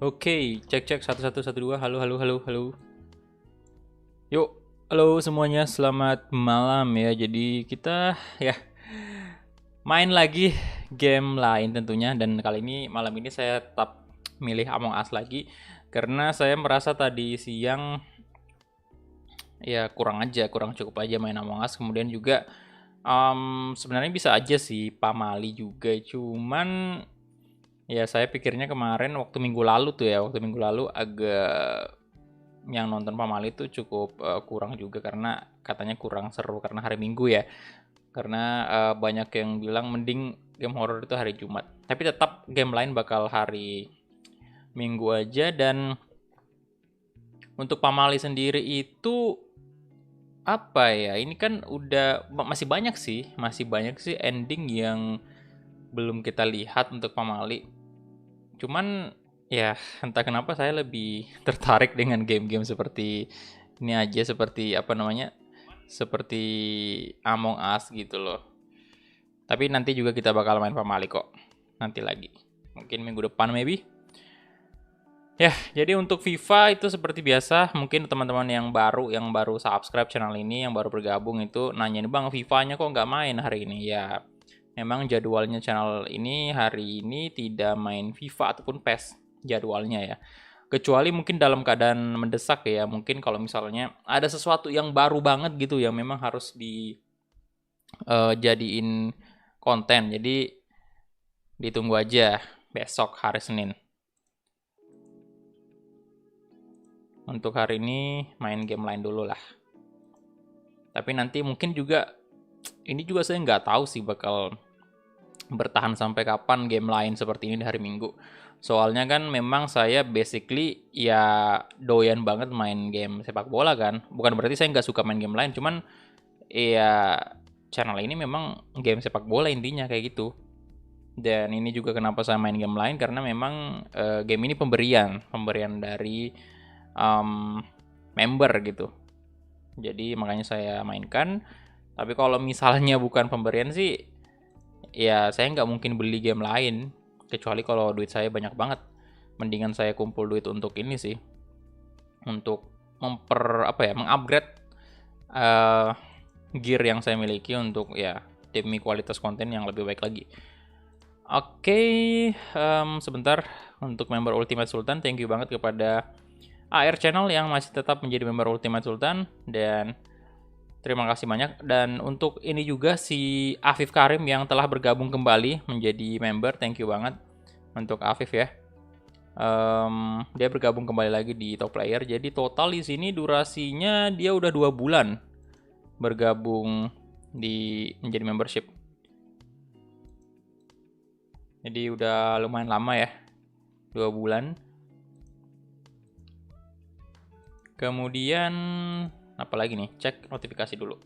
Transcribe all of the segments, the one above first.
Oke, cek cek satu satu satu dua. Halo halo halo halo. Yuk, halo semuanya. Selamat malam ya. Jadi kita ya main lagi game lain tentunya, dan kali ini malam ini saya tetap milih Among Us lagi karena saya merasa tadi siang ya kurang cukup aja main Among Us. Kemudian juga sebenarnya bisa aja sih pamali juga, cuman ya saya pikirnya kemarin waktu minggu lalu agak yang nonton pamali itu cukup kurang juga karena katanya kurang seru karena hari Minggu ya. Karena banyak yang bilang mending game horror itu hari Jumat. Tapi tetap game lain bakal hari Minggu aja. Dan untuk pamali sendiri itu apa ya? Ini kan udah masih banyak sih ending yang belum kita lihat untuk pamali. Cuman ya entah kenapa saya lebih tertarik dengan game-game seperti ini aja, seperti apa namanya? Seperti Among Us gitu loh. Tapi nanti juga kita bakal main pamali kok. Nanti lagi. Mungkin minggu depan maybe. Ya, jadi untuk FIFA itu seperti biasa, mungkin teman-teman yang baru subscribe channel ini, yang baru bergabung itu nanya nih, Bang, FIFA-nya kok nggak main hari ini? Ya, memang jadwalnya channel ini hari ini tidak main FIFA ataupun PES jadwalnya ya. Kecuali mungkin dalam keadaan mendesak ya, mungkin kalau misalnya ada sesuatu yang baru banget gitu yang memang harus dijadiin konten. Jadi ditunggu aja besok hari Senin. Untuk hari ini main game lain dulu lah. Tapi nanti mungkin juga ini juga saya nggak tahu sih bakal bertahan sampai kapan game lain seperti ini di hari Minggu. Soalnya kan memang saya basically ya doyan banget main game sepak bola kan. Bukan berarti saya nggak suka main game lain, cuman ya channel ini memang game sepak bola intinya kayak gitu. Dan ini juga kenapa saya main game lain karena memang game ini pemberian dari member gitu. Jadi makanya saya mainkan. Tapi kalau misalnya bukan pemberian sih, ya saya nggak mungkin beli game lain. Kecuali kalau duit saya banyak banget. Mendingan saya kumpul duit untuk ini sih. Untuk mengupgrade uh, gear yang saya miliki untuk ya demi kualitas konten yang lebih baik lagi. Oke, sebentar untuk member Ultimate Sultan. Thank you banget kepada AR Channel yang masih tetap menjadi member Ultimate Sultan, dan terima kasih banyak. Dan untuk ini juga si Afif Karim yang telah bergabung kembali menjadi member, thank you banget untuk Afif ya. Dia bergabung kembali lagi di top player. Jadi total di sini durasinya dia udah 2 bulan bergabung di menjadi membership. Jadi udah lumayan lama ya, 2 bulan. Kemudian apa lagi nih? Cek notifikasi dulu.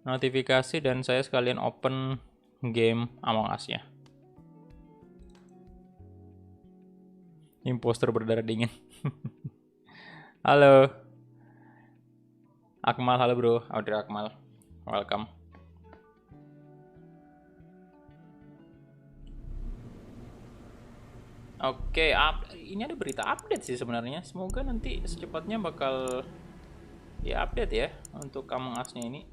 Notifikasi, dan saya sekalian open game Among Us-nya. Imposter berdarah dingin. Halo. Akmal, halo bro. Audrey Akmal. Welcome. Oke, ini ada berita update sih sebenarnya. Semoga nanti secepatnya bakal ya update ya untuk Among Us-nya ini.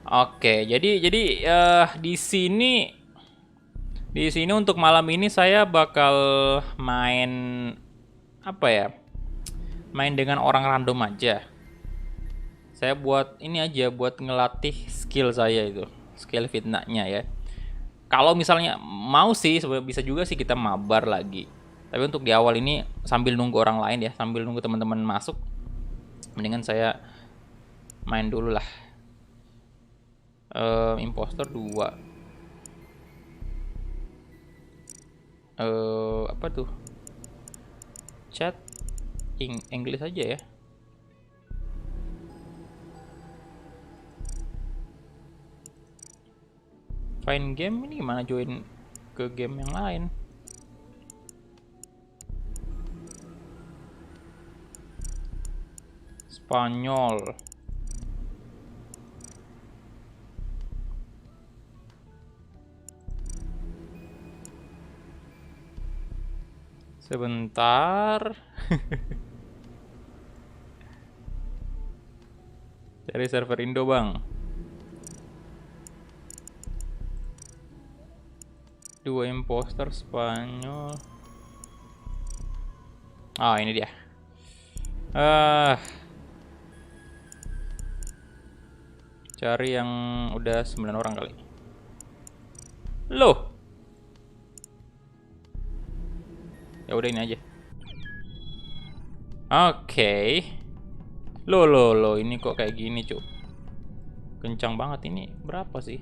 Oke, jadi di sini untuk malam ini saya bakal main apa ya? Main dengan orang random aja. Saya buat ini aja buat ngelatih skill saya itu, skill fitnahnya ya. Kalau misalnya mau sih bisa juga sih kita mabar lagi. Tapi untuk di awal ini sambil nunggu orang lain ya, sambil nunggu teman-teman masuk, mendingan saya main dulu lah. Impostor 2. Apa tuh? Chat English aja ya. Find game ini gimana, join ke game yang lain? Spanyol. Sebentar. Cari server Indo, Bang. Dua imposter Spanyol. Ah, ini dia. Cari yang udah 9 orang kali. Loh. Ya udah ini aja. Oke. Loh, ini kok kayak gini, Cuk. Kencang banget ini. Berapa sih?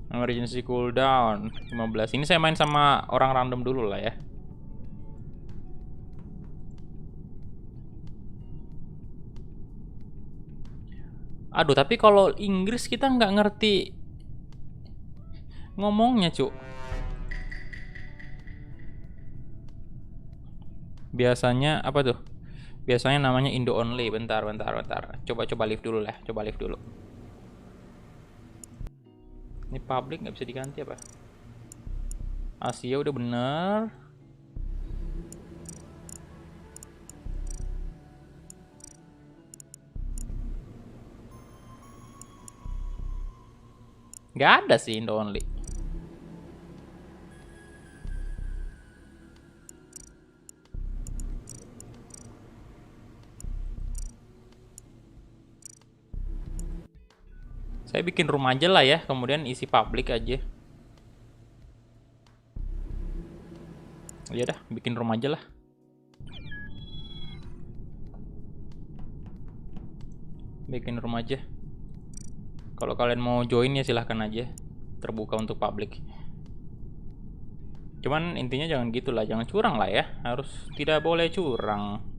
Emergency cooldown 15. Ini saya main sama orang random dulu lah ya. Aduh, tapi kalau Inggris kita nggak ngerti ngomongnya, Cuk. Biasanya apa tuh? Biasanya namanya Indo only. Bentar. Coba live dulu lah. Coba live dulu. Ini public nggak bisa diganti apa? Asia udah bener. Nggak ada sih Indo only. Saya bikin room aja lah ya, kemudian isi public aja. Ya dah, bikin room aja lah. Bikin room aja. Kalau kalian mau join ya silahkan aja. Terbuka untuk public. Cuman intinya jangan gitulah, jangan curang lah ya. Harus tidak boleh curang.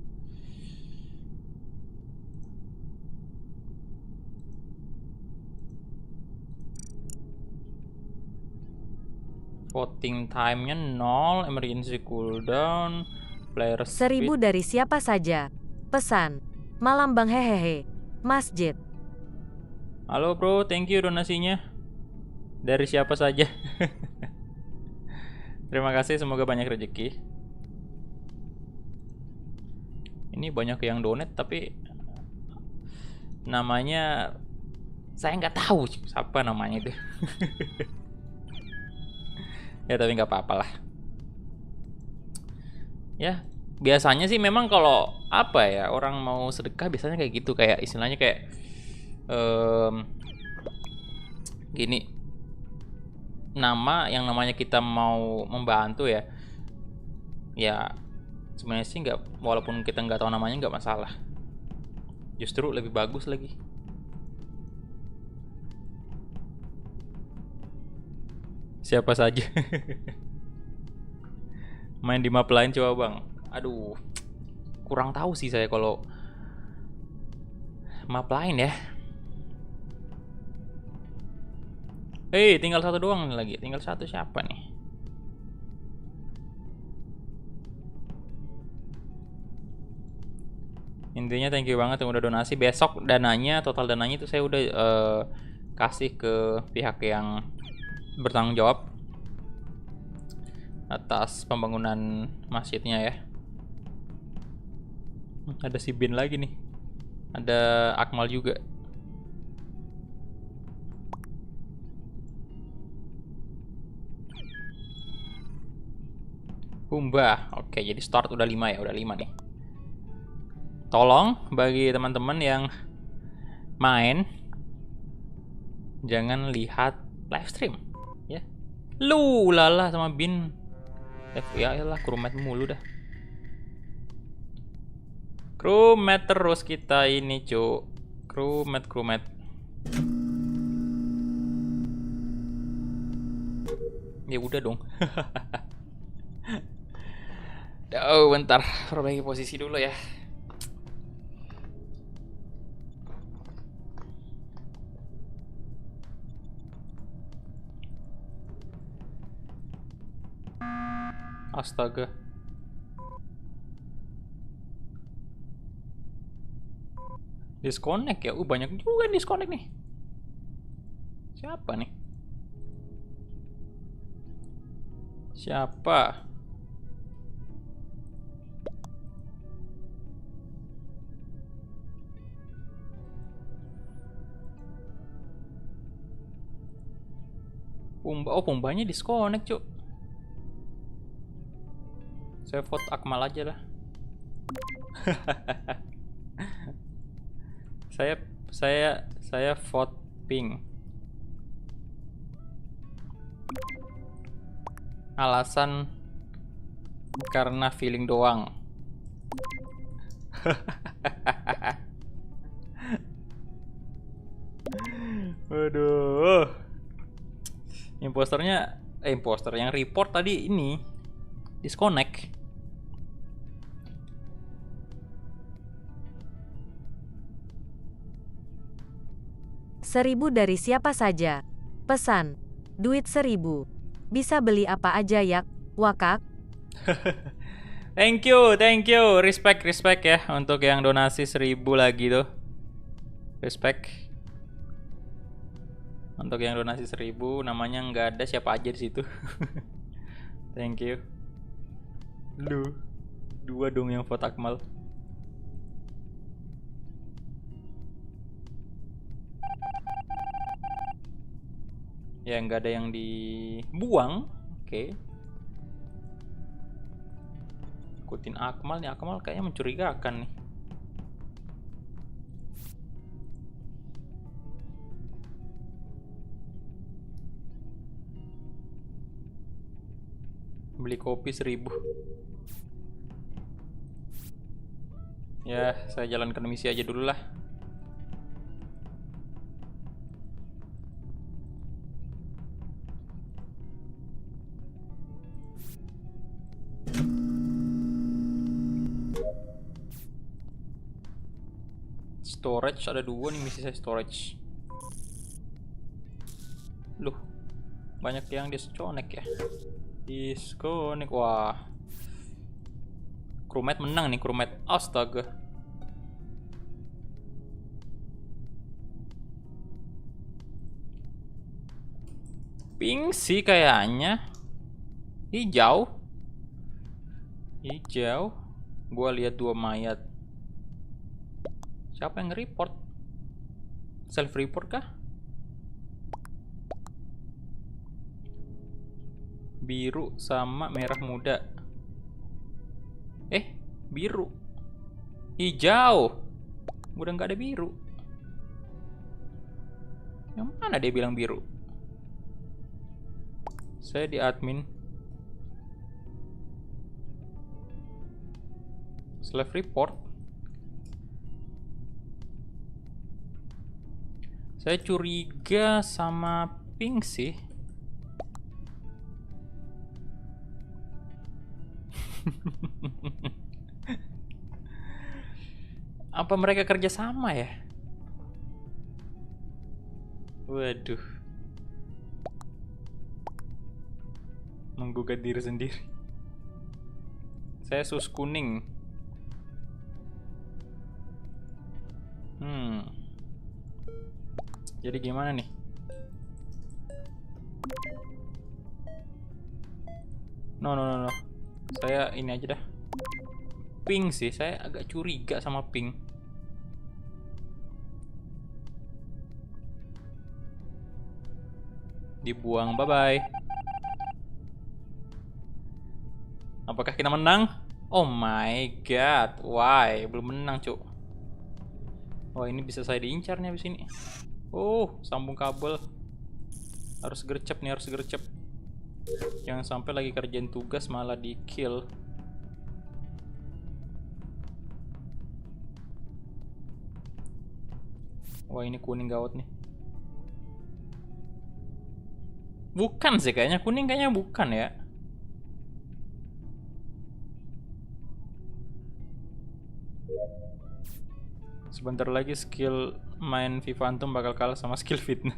Voting time-nya 0, emergency cooldown, player speed. 1000 dari siapa saja. Pesan. Malam Bang hehehe. Masjid. Halo bro, thank you donasinya. Dari siapa saja. Terima kasih, semoga banyak rezeki. Ini banyak yang donate tapi namanya saya nggak tahu siapa namanya itu. Ya tapi nggak apa-apa lah. Ya biasanya sih memang kalau apa ya, orang mau sedekah biasanya kayak gitu, kayak istilahnya kayak gini, nama yang namanya kita mau membantu ya. Ya sebenarnya sih nggak, walaupun kita nggak tahu namanya nggak masalah. Justru lebih bagus lagi. Siapa saja. Main di map lain coba bang. Aduh, kurang tahu sih saya kalau map lain ya. Tinggal satu doang lagi. Tinggal satu, siapa nih? Intinya thank you banget yang udah donasi. Besok dananya, total dananya itu saya udah kasih ke pihak yang bertanggung jawab atas pembangunan masjidnya ya. Ada si Bin lagi nih. Ada Akmal juga. Humba. Oke, jadi start udah 5 ya, udah 5 nih. Tolong bagi teman-teman yang main jangan lihat live stream ya. Lu lala sama Bin. Ya lah, crewmate mulu dah. Crewmate terus kita ini, cu. Crewmate. Ya udah dong. Oh, bentar, perbaiki posisi dulu ya. Astaga. Disconnect ya? Banyak juga disconnect nih. Siapa nih? Siapa? Pumba, oh Pumbanya disconnect cuk. Saya vote Akmal aja lah. saya vote Pink. Alasan karena feeling doang. Waduh. Imposter yang report tadi ini disconnect. Seribu dari siapa saja? Pesan. Duit 1000. Bisa beli apa aja yak, wakak? Thank you. Respect ya untuk yang donasi 1000 lagi tuh. Respect. Untuk yang donasi 1000, namanya nggak ada siapa aja di situ. Thank you. Lu 2 dong yang vote Akmal. Ya nggak ada yang dibuang. Oke. Ikutin Akmal nih. Akmal kayaknya mencurigakan nih. Beli kopi 1000. Ya, saya jalankan misi aja dulu lah. Storage ada 2 nih misi saya storage. Loh, banyak yang disconnect ya. Disconnect, wah. Crewmate menang nih, crewmate. Astaga. Pink sih kayaknya. Hijau. Gua lihat 2 mayat. Siapa yang nge-report? Self-report kah? Biru sama merah muda. Biru. Hijau. Udah nggak ada biru. Yang mana dia bilang biru? Saya di admin. Self-report. Saya curiga sama Pink sih. Apa mereka kerja sama ya? Waduh. Menggugat diri sendiri. Saya sus kuning. Jadi gimana nih? No. Saya ini aja dah. Pink sih, saya agak curiga sama Pink. Dibuang, bye-bye. Apakah kita menang? Oh my god, why? Belum menang, cuk. Wah, ini bisa saya diincar nih abis ini. Oh, sambung kabel. Harus gercep nih, harus gercep. Jangan sampai lagi kerjain tugas malah di kill. Wah, ini kuning gawat nih. Bukan sih kayaknya, kuning kayaknya bukan ya. Sebentar lagi skill main FIFA Antum bakal kalah sama skill fitnah.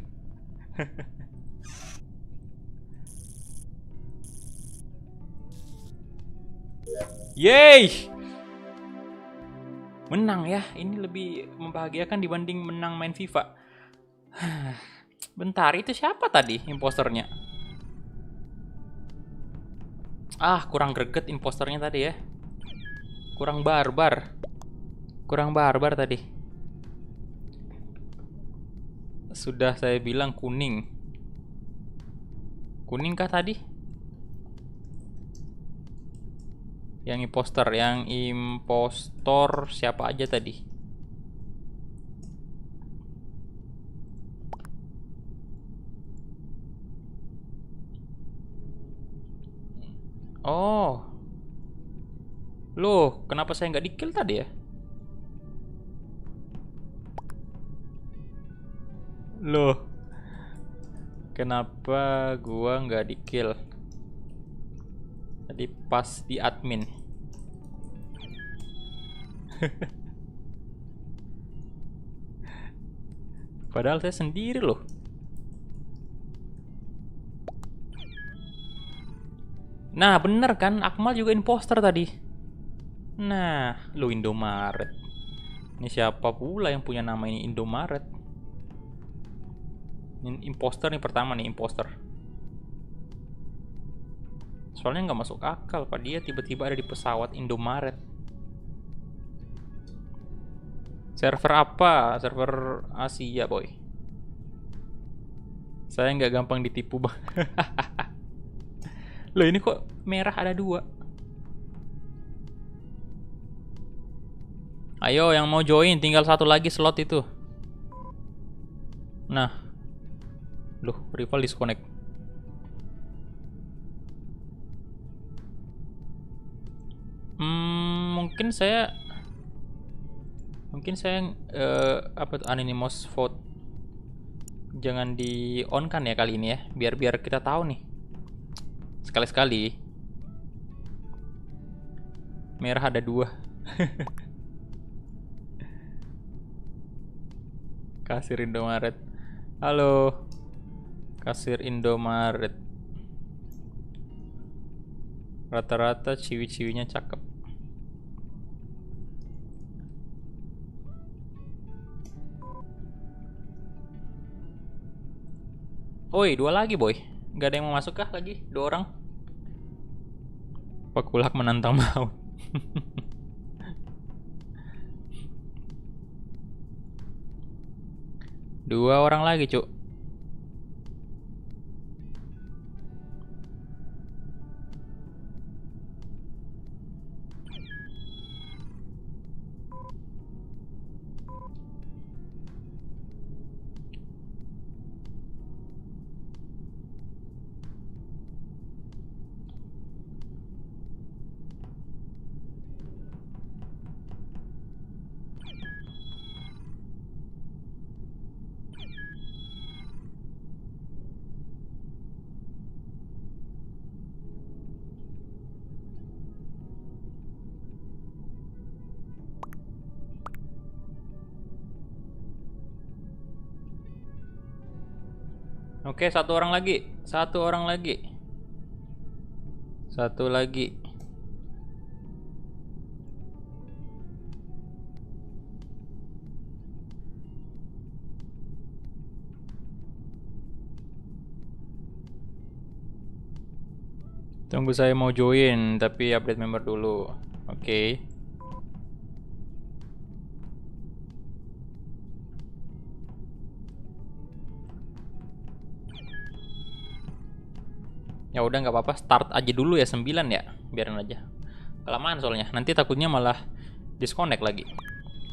Yeay! Menang ya, ini lebih membahagiakan dibanding menang main FIFA. Bentar, itu siapa tadi imposternya? Kurang greget imposternya tadi ya. Kurang barbar tadi. Sudah saya bilang kuning. Kuning kah tadi? Yang impostor siapa aja tadi? Oh, loh, kenapa saya nggak di-kill tadi ya? Loh, kenapa gua nggak di-kill? Tadi pas di admin. Padahal saya sendiri loh. Nah, bener kan? Akmal juga imposter tadi. Nah, lu Indomaret. Ini siapa pula yang punya nama ini Indomaret? Ini imposter nih pertama nih, imposter. Soalnya nggak masuk akal, Pak. Dia tiba-tiba ada di pesawat Indomaret. Server apa? Server Asia, boy. Saya nggak gampang ditipu, bang. Loh, ini kok merah ada 2? Ayo, yang mau join, tinggal 1 lagi slot itu. Nah. Loh, rival disconnect. Mungkin saya apa tuh, anonymous vote jangan di on kan ya kali ini ya, biar kita tahu nih sekali-sekali. Merah ada 2. Kasir Indomaret. Halo, kasir Indomaret. Rata-rata ciwi-ciwinya cakep. Oi, 2 lagi boy. Gak ada yang mau masuk kah lagi? 2 orang. Pakulak menantang maut. Dua orang lagi, cuk. Oke, 1 orang lagi. 1 orang lagi. 1 lagi. Tunggu, saya mau join tapi update member dulu. Oke. Ya udah nggak apa-apa, start aja dulu ya 9 ya. Biarin aja. Kelamaan soalnya. Nanti takutnya malah disconnect lagi.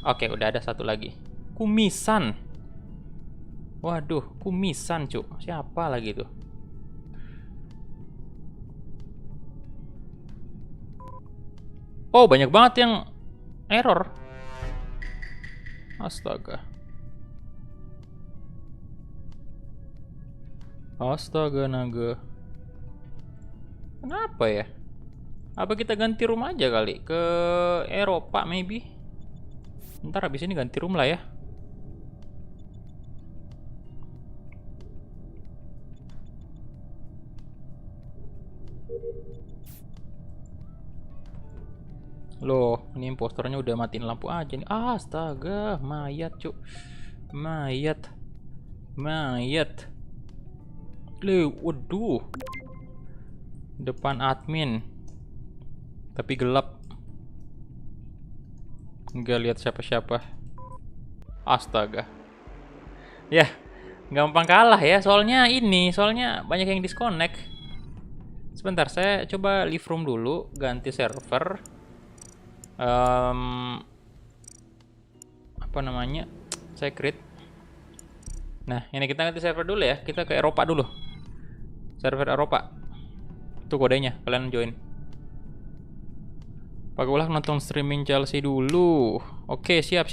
Oke, udah ada 1 lagi. Kumisan. Waduh, kumisan, cuk. Siapa lagi tuh? Oh, banyak banget yang error. Astaga. Astaga naga. Kenapa ya? Apa kita ganti room aja kali? Ke Eropa maybe. Ntar habis ini ganti room lah ya. Loh, ini imposternya udah matiin lampu aja nih. Astaga, mayat cuk. Mayat. Mayat. Loh, waduh. Depan admin. Tapi gelap. Nggak lihat siapa-siapa. Astaga. Ya, Gampang kalah ya, soalnya banyak yang disconnect. Sebentar, saya coba leave room dulu, ganti server. Apa namanya? Saya create. Nah, ini kita ganti server dulu ya. Kita ke Eropa dulu. Server Eropa. Itu kodenya, kalian join. Pakai ulah nonton streaming Chelsea dulu. Oke, siap.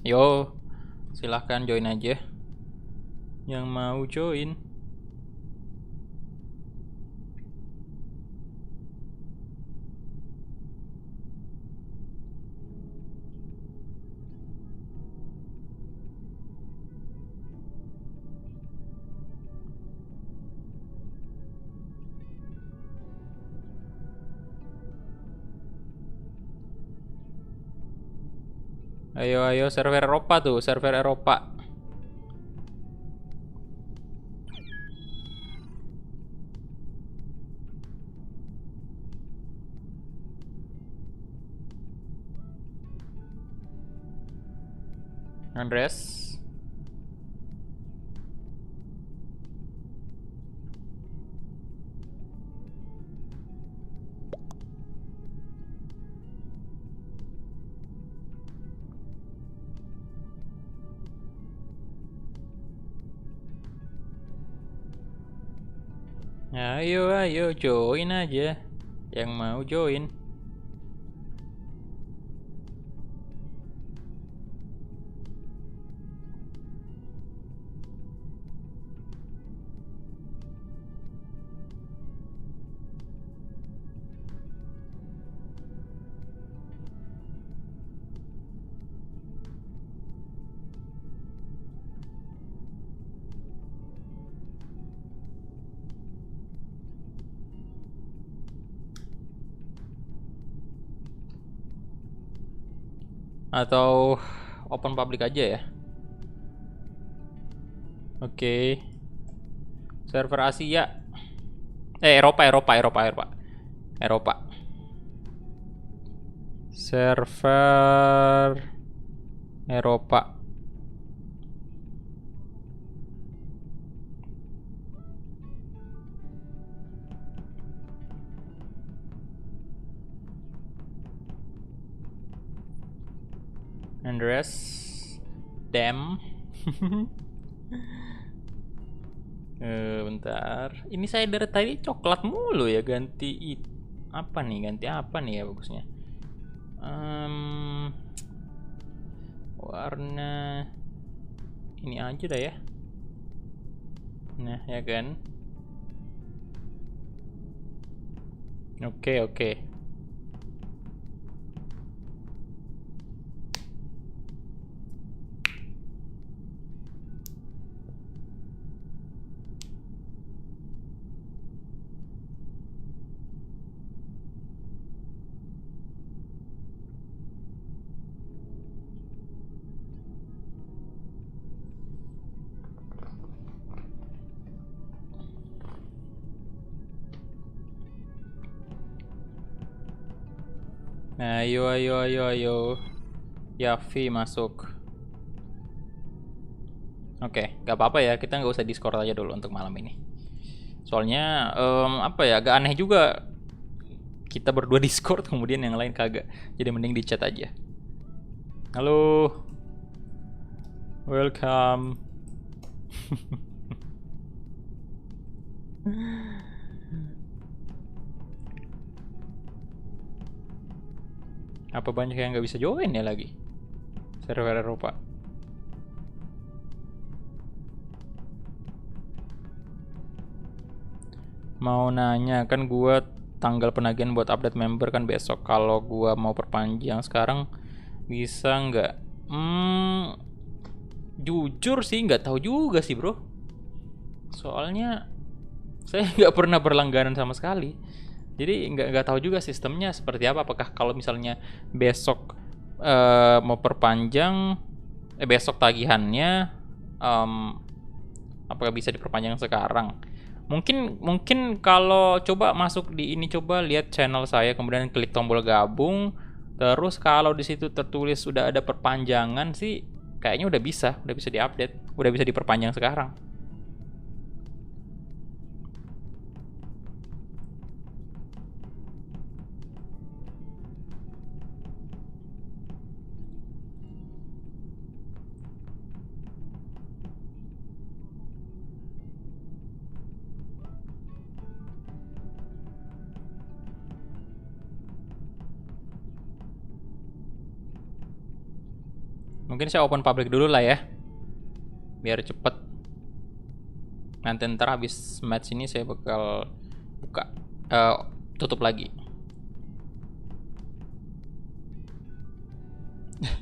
Yo, silahkan join aja. Yang mau join. Ayo, server Eropa tuh, server Eropa. Andres. Ayo, join aja. Yang mau join. Atau open public aja ya. Oke. Server Asia. Eropa. Server Eropa. Andres. Damn. Bentar. Ini saya dari tadi coklat mulu ya, ganti apa nih ya bagusnya? Warna ini aja dah ya. Nah, ya kan? Oke. Nah, ayo. Yavi masuk. Oke, gak apa-apa ya. Kita nggak usah Discord aja dulu untuk malam ini. Soalnya apa ya, agak aneh juga kita berdua Discord kemudian yang lain kagak. Jadi mending di chat aja. Halo. Welcome. Apa banyak yang nggak bisa join ya lagi? Server Eropa. Mau nanya, kan gua tanggal penagihan buat update member kan besok. Kalau gua mau perpanjang sekarang bisa nggak? Jujur sih nggak tahu juga sih bro. Soalnya saya nggak pernah berlangganan sama sekali. Jadi nggak tahu juga sistemnya seperti apa. Apakah kalau misalnya besok mau perpanjang, besok tagihannya, apakah bisa diperpanjang sekarang? Mungkin kalau coba masuk di ini, coba lihat channel saya, kemudian klik tombol gabung, terus kalau di situ tertulis sudah ada perpanjangan sih, kayaknya udah bisa diupdate, udah bisa diperpanjang sekarang. Mungkin saya open public dulu lah ya, biar cepet. Nanti ntar habis match ini saya bakal buka, tutup lagi.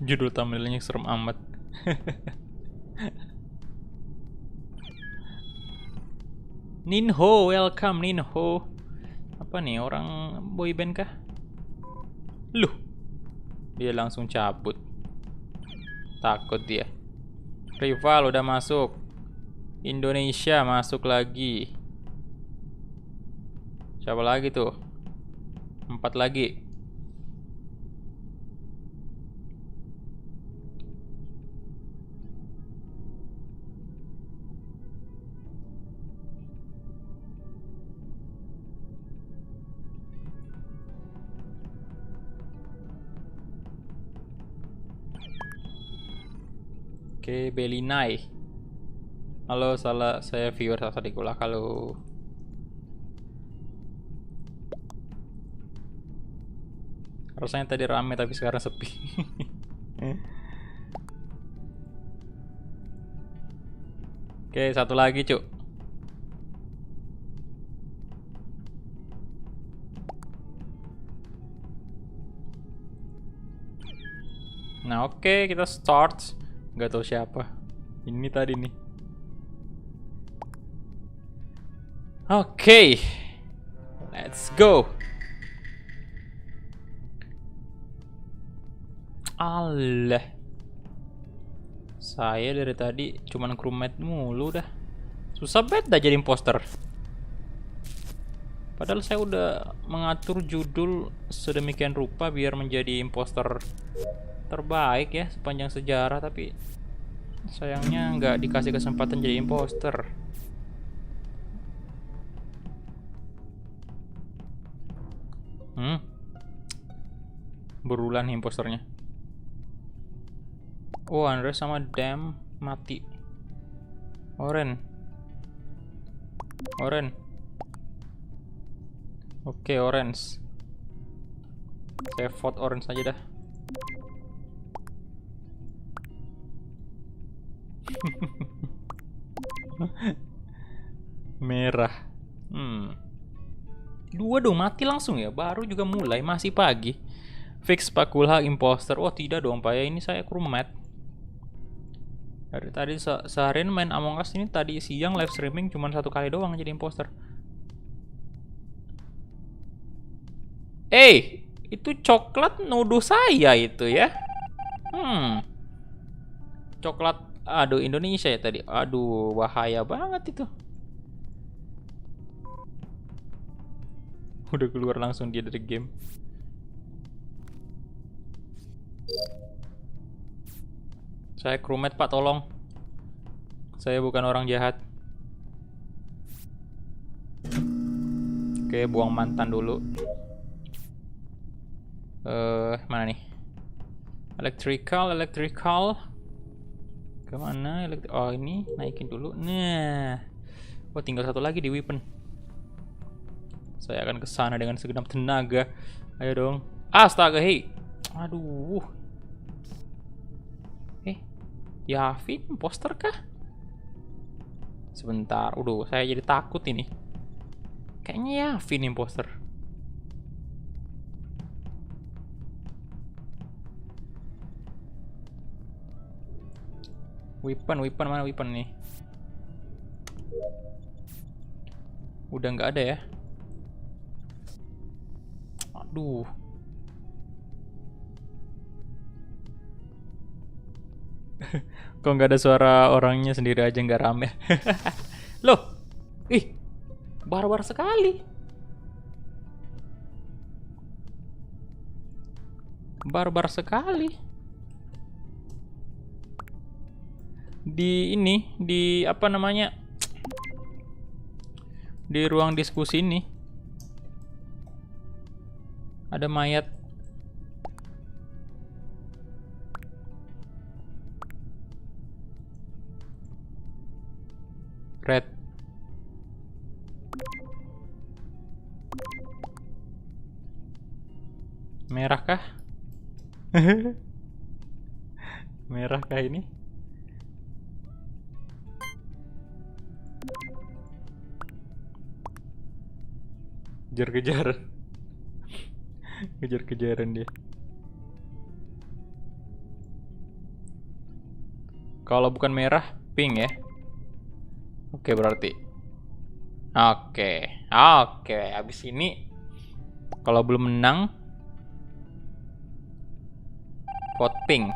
Judul thumbnailnya serem amat. Ninho, welcome Ninho. Apa nih, orang boyband kah? Loh, dia langsung cabut. Takut dia. Rival udah masuk. Indonesia masuk lagi. Siapa lagi tuh? 4 lagi. Oke, Belinai. Halo, saya viewer Sasadikulah. Halo. Rasanya tadi rame tapi sekarang sepi. Oke, satu lagi, Cuk. Nah, oke, kita start. Nggak tahu siapa. Ini tadi nih. Oke. Let's go. Allah. Saya dari tadi cuman crewmate mulu dah. Susah banget dah jadi imposter. Padahal saya udah mengatur judul sedemikian rupa biar menjadi imposter terbaik ya sepanjang sejarah, tapi sayangnya nggak dikasih kesempatan jadi imposter. Berulan imposternya. Oh, Andre sama Dam mati. Oren. Oke, orange. Saya vote orange aja dah. Merah. Dua dong, mati langsung ya. Baru juga mulai, masih pagi. Fix Pak Kulha imposter. Oh tidak dong Pak ya, ini saya crewmate. Dari tadi seharian main Among Us ini, tadi siang live streaming cuman 1 kali doang jadi imposter. Itu coklat nuduh saya itu ya. Coklat, aduh Indonesia ya tadi. Aduh, bahaya banget itu. Udah keluar langsung dia dari game. Saya crewmate Pak, tolong. Saya bukan orang jahat. Oke, buang mantan dulu. Mana nih? Electrical. Kemana? Oh ini, naikin dulu. Nah, oh tinggal satu lagi di weapon. Saya akan ke sana dengan segenap tenaga. Ayo dong. Astaga, hei. Aduh. Yavin, imposter kah? Sebentar. Saya jadi takut ini. Kayaknya Yavin imposter. Weapon mana weapon nih? Udah nggak ada ya? Aduh. Kok nggak ada suara orangnya sendiri aja, nggak rame? Loh, Barbar sekali. Barbar sekali. Di ini, di apa namanya? Di ruang diskusi ini ada mayat. Red. Merah kah? Merah kah ini? Kejar-kejaran. Kejar-kejaran dia. Kalau bukan merah, pink ya. Oke, berarti. Oke, habis ini kalau belum menang vote pink.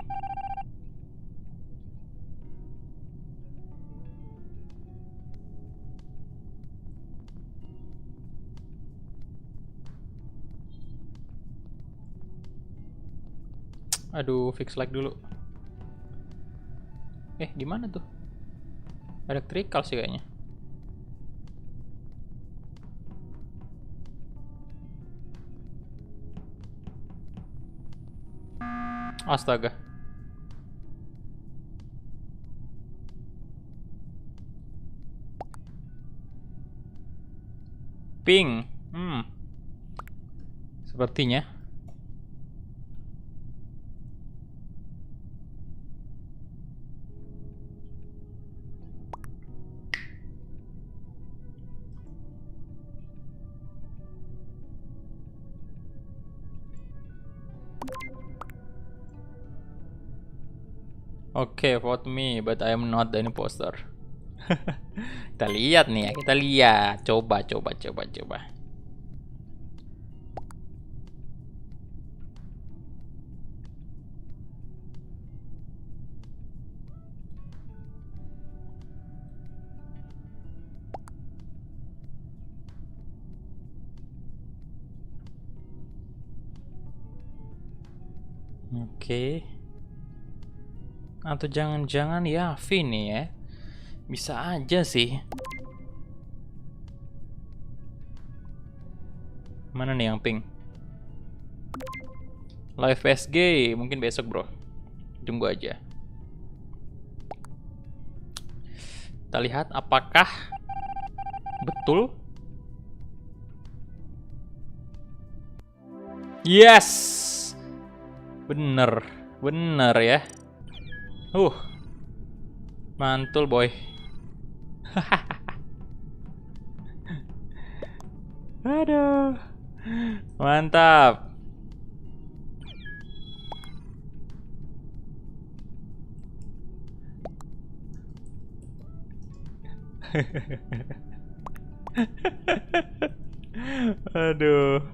Aduh, fix like dulu. Di mana tuh? Electrical sih kayaknya. Astaga. Pink. Sepertinya. Oke, vote me, but I am not the imposter. Kita lihat nih ya, kita lihat. Coba. Oke. Atau jangan-jangan ya Vin nih ya. Bisa aja sih. Mana nih yang pink? Live PSG mungkin besok bro. Tunggu aja. Kita lihat apakah betul. Yes. Bener ya. Mantul boy. Aduh. Mantap. Aduh.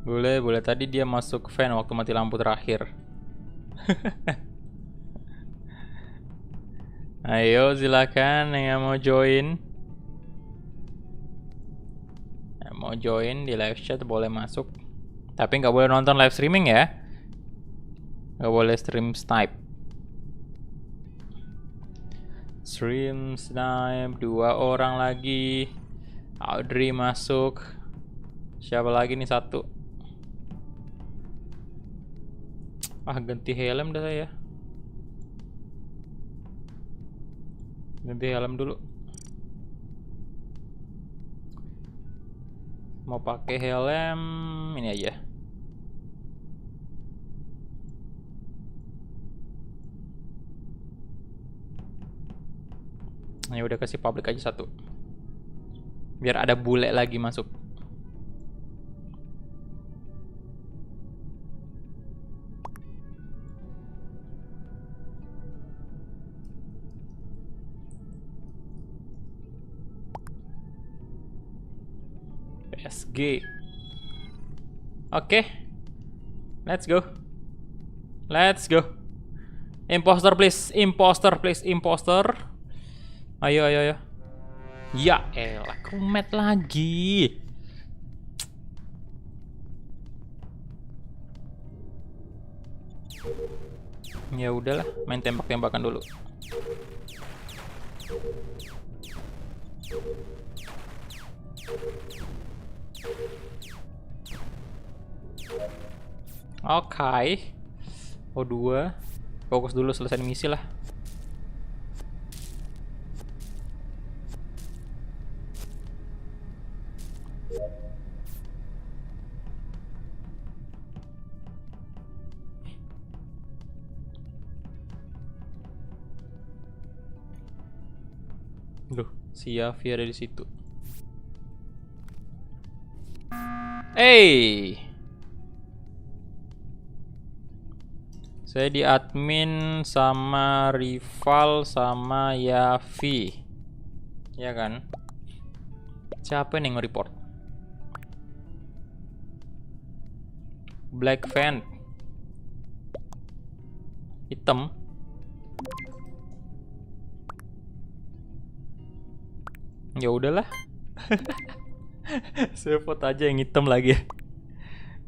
Boleh. Tadi dia masuk fan waktu mati lampu terakhir. Ayo silakan yang mau join. Yang mau join di live chat boleh masuk. Tapi nggak boleh nonton live streaming ya. Nggak boleh stream snipe. Stream snipe 2 orang lagi. Audrey masuk. Siapa lagi nih 1? Ganti helm dah saya. Ganti helm dulu. Mau pakai helm ini aja. Ya udah kasih public aja 1. Biar ada bule lagi masuk. PSG. Oke. Let's go. Let's go. Imposter please. Imposter please. Imposter. Ayo, ayo, ayo. Ya elah, crewmate lagi. Ya udahlah, main tembak-tembakan dulu. Oke. O2. Fokus dulu, selesai misi lah. Duh, si Yavi ada di situ. Saya di admin sama Rival sama Yavi. Ya kan? Siapa nih nge-report? Black Van. Hitam. Ya udahlah. Saya vote aja yang hitam lagi.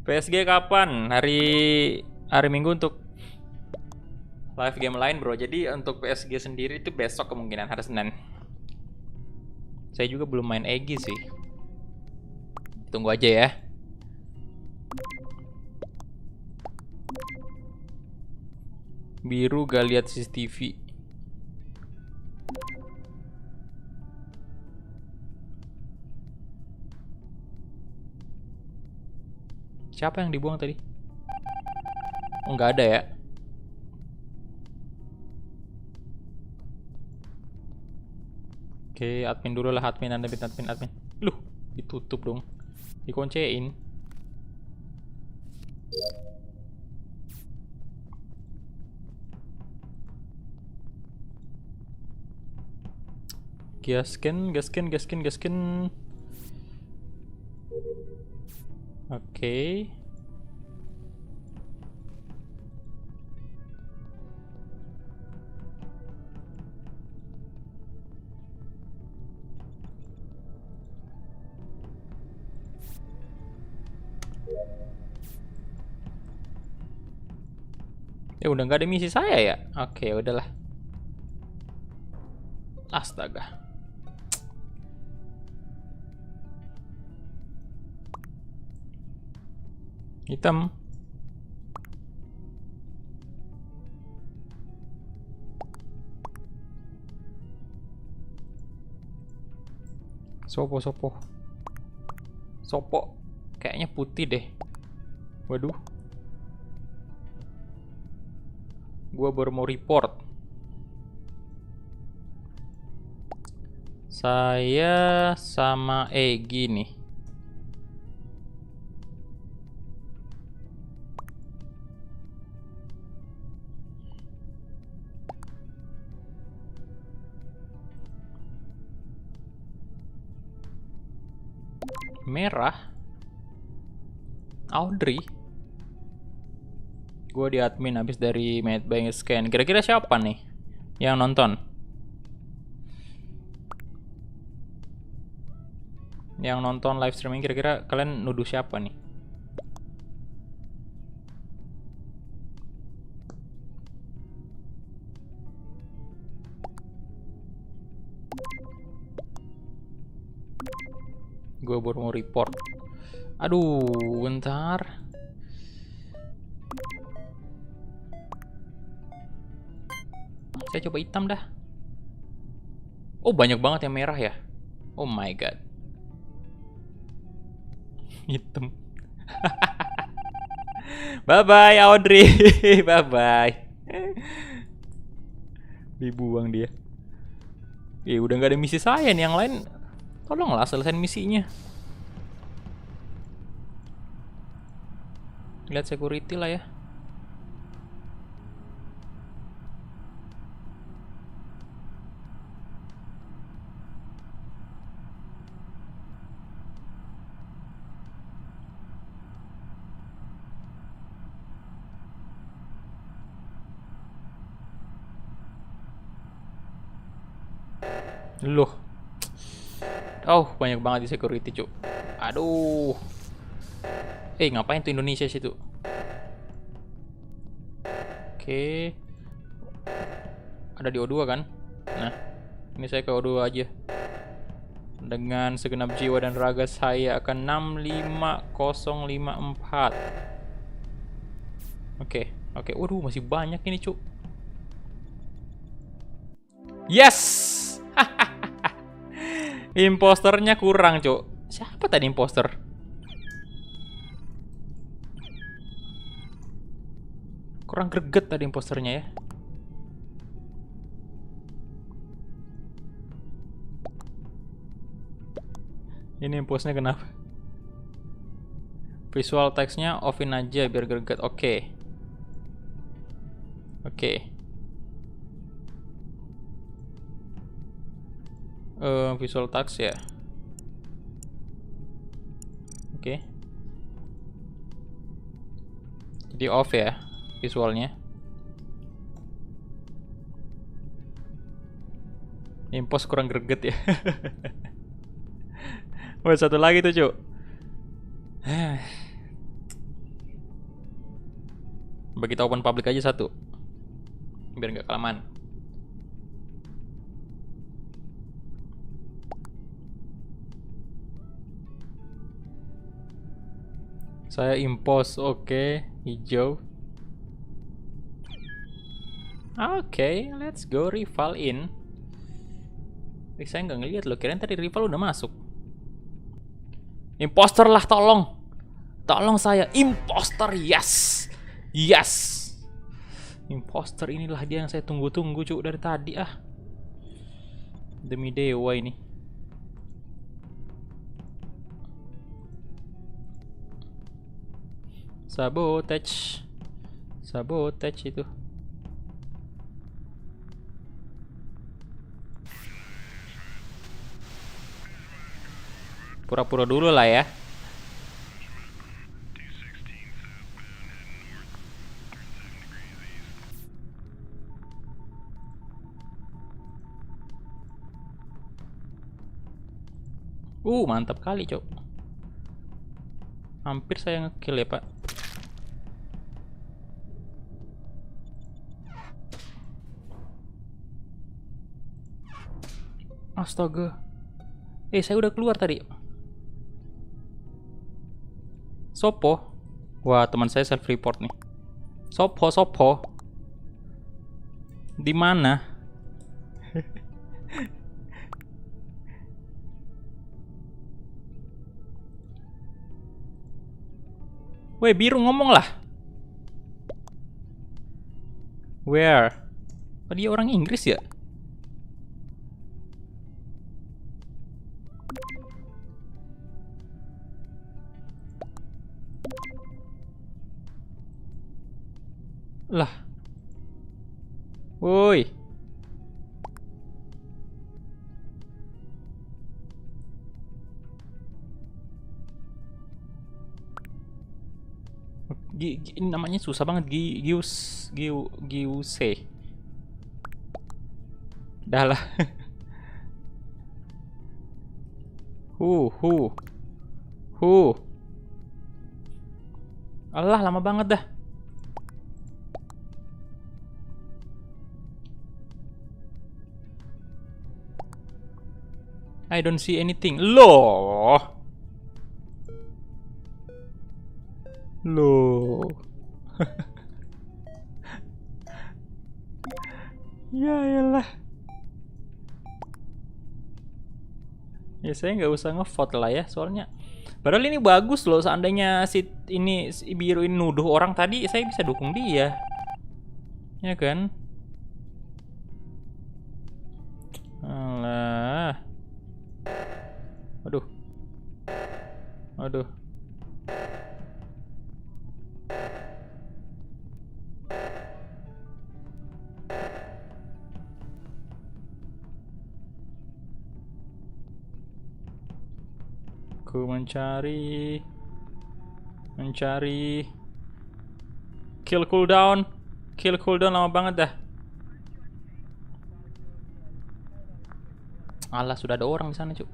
PSG kapan? Hari Minggu untuk live game lain, bro. Jadi untuk PSG sendiri itu besok kemungkinan hari Senin. Saya juga belum main Egi sih. Tunggu aja ya. Biru gak lihat CCTV. Siapa yang dibuang tadi? Oh, nggak ada ya? Oke, admin dulu lah, admin. Loh, ditutup dong. Dikuncein. Gasken. Oke. Ya udah nggak ada misi saya ya. Oke, udahlah. Astaga. Hitam. Sopo. Kayaknya putih deh. Waduh. Gua baru mau report. Saya sama Egi nih. Merah. Audrey. Gue di admin habis dari Medbank Scan. Kira-kira siapa nih yang nonton? Yang nonton live streaming, kira-kira kalian nuduh siapa nih? Gue baru mau report. Aduh, bentar. Saya coba hitam dah. Oh, banyak banget yang merah ya. Oh my god. Hitam. Bye bye Audrey. Bye bye. Dibuang dia. Udah nggak ada misi saya nih, yang lain tolonglah selesain misinya. Lihat security lah ya. Loh. Oh, banyak banget di security, cuk. Aduh. Ngapain tuh Indonesia situ? Oke. Ada di O2 kan? Nah, ini saya ke O2 aja. Dengan segenap jiwa dan raga saya akan 65054. Oke. Waduh, masih banyak ini, cuk. Yes! Imposternya kurang, cuk. Siapa tadi imposter? Kurang greget tadi imposternya ya. Ini imposternya kenapa? Visual text-nya offin aja biar greget. Oke. Visual text ya. Oke. Jadi off ya visualnya. Impos kurang greget ya. Wah, satu lagi tuh, cuk. Bagi kita open public aja satu. Biar nggak kelamaan. Saya impos, oke. Hijau. Oke, let's go rival in. Saya nggak ngeliat loh, kirain tadi rival udah masuk. Imposter lah, tolong. Tolong saya, imposter, yes. Imposter inilah dia yang saya tunggu-tunggu, cuk, dari tadi ah. Demi dewa ini. Sabotage itu. Pura-pura dulu lah ya. Mantap kali, cok. Hampir saya ngekill ya, Pak. Astaga. Saya udah keluar tadi. Sopo? Wah, teman saya self report nih. Sopo. Di mana? Weh, biru ngomong lah. Where? Oh, dia orang Inggris ya? Lah. Woi. Ini namanya susah banget. Giuse. Dah lah. Allah, lama banget dah. I don't see anything. Loh. Ya elah. Ya saya nggak usah ngevote lah ya, soalnya padahal ini bagus loh. Seandainya si biru ini nuduh orang tadi, saya bisa dukung dia, ya kan? Alah. Aduh. Ku mencari kill cooldown lama banget dah. Alah, sudah ada orang di sana, Cuk.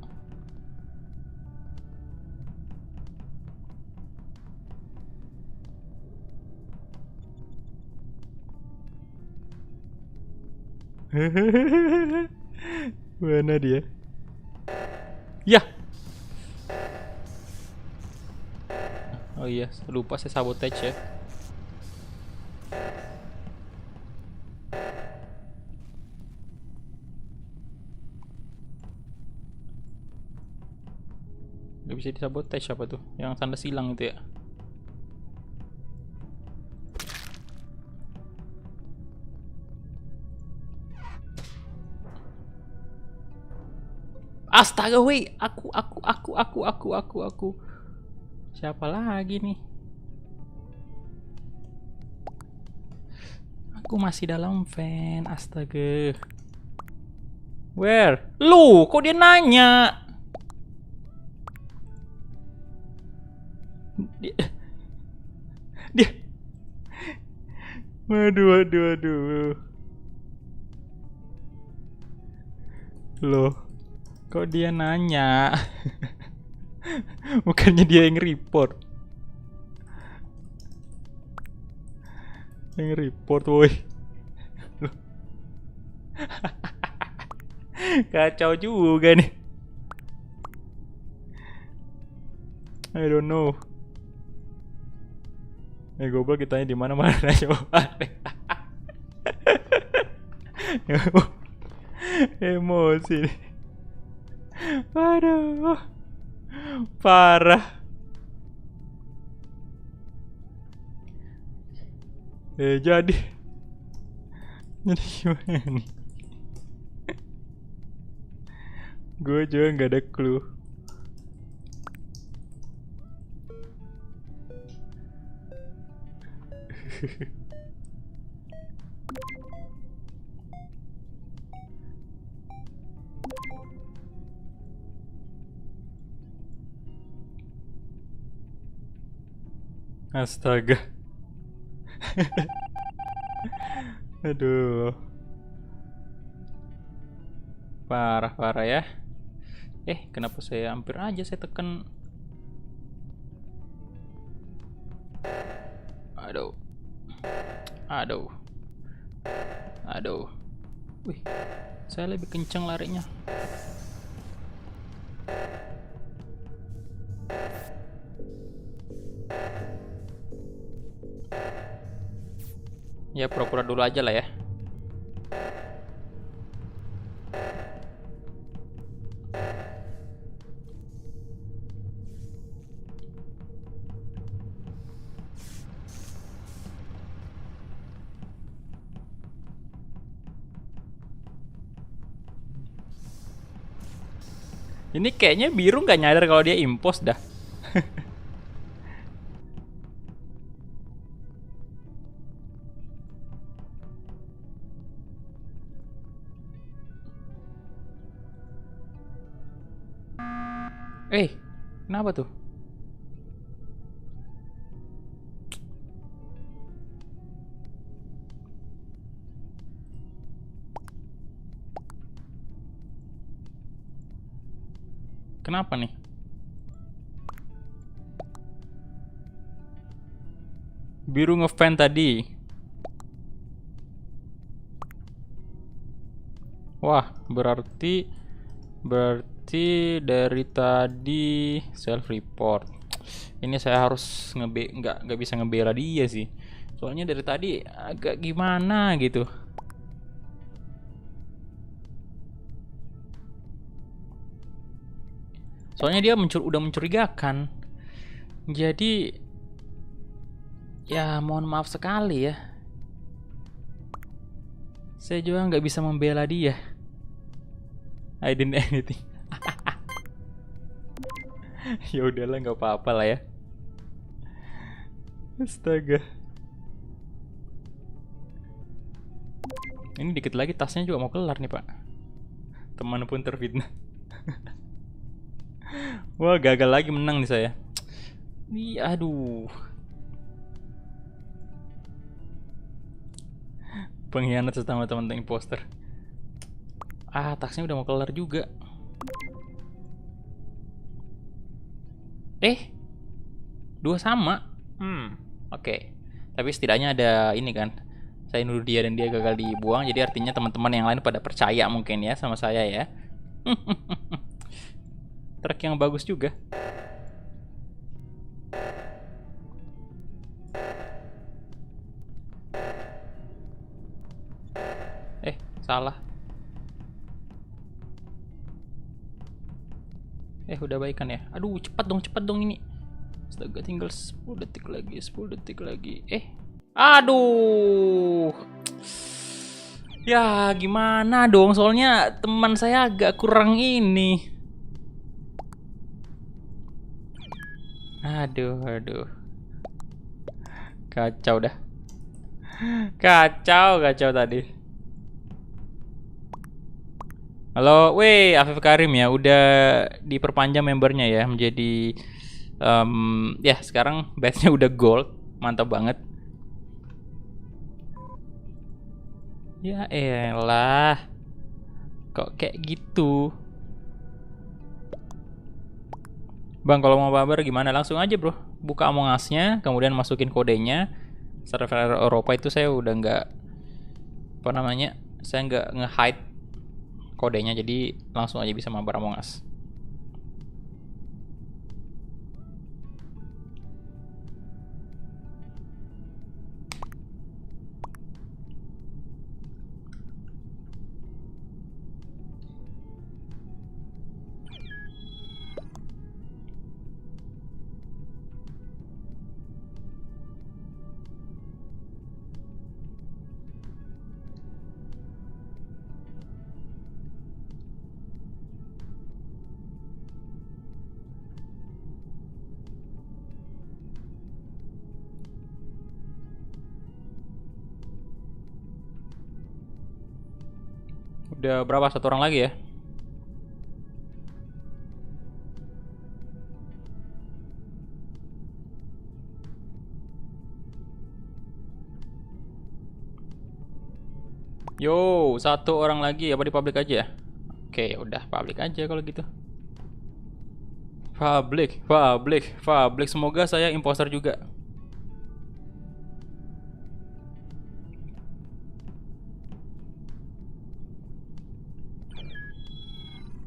Mana dia? Ya. Oh iya, lupa saya sabotage ya. Gak bisa disabotage apa tuh? Yang tanda silang itu ya? Astaga, woi, aku. Siapa lagi nih? Aku masih dalam fan, astaga. Where? Lu, kok dia nanya? Dia. Waduh. Loh, kok dia nanya? Bukannya dia yang report. Yang report, woi. Kacau juga nih. I don't know. Goblok, kitanya di mana-mana coba. Emosi nih. Aduh. Parah. Jadi gimana nih? Gue juga nggak ada clue. Astaga. Aduh. Parah ya. Kenapa saya hampir aja saya tekan. Aduh. Wih, saya lebih kenceng larinya. Ya, pura-pura dulu aja lah ya. Ini kayaknya biru nggak nyadar kalau dia impos dah. Kenapa tuh? Kenapa nih? Biru ngefan tadi. Wah, berarti dari tadi self report. Ini saya harus nggak bisa ngebela dia sih. Soalnya dari tadi agak gimana gitu. Soalnya dia udah mencurigakan. Jadi ya mohon maaf sekali ya. Saya juga nggak bisa membela dia. I didn't anything. Ya udahlah, nggak apa-apa lah ya. Astaga. Ini dikit lagi tasnya juga mau kelar nih, Pak. Teman pun terfitnah. Wah, gagal lagi menang nih saya. Aduh. Pengkhianat sesama teman-teman imposter. Tasnya udah mau kelar juga. Dua sama. Oke. Tapi setidaknya ada ini kan. Saya nuduh dia dan dia gagal dibuang, jadi artinya teman-teman yang lain pada percaya mungkin ya sama saya ya. Truk yang bagus juga. Salah. Udah baikan ya. Aduh, cepat dong ini. Astaga, tinggal 10 detik lagi, 10 detik lagi. Aduh. Ya, gimana dong? Soalnya teman saya agak kurang ini. Aduh. Kacau dah. Kacau tadi. Halo, Afif Karim ya, udah diperpanjang membernya ya menjadi ya sekarang badge-nya udah gold, mantap banget. Ya elah, kok kayak gitu? Bang, kalau mau mabar gimana? Langsung aja bro, buka Among Us-nya, kemudian masukin kodenya. Server Eropa itu saya udah nggak, saya nggak nge-hide kodenya, jadi langsung aja bisa mabar Among Us. Udah berapa? Satu orang lagi ya? Yo, satu orang lagi. Apa di public aja? Oke, udah public aja kalau gitu. Public. Semoga saya imposter juga.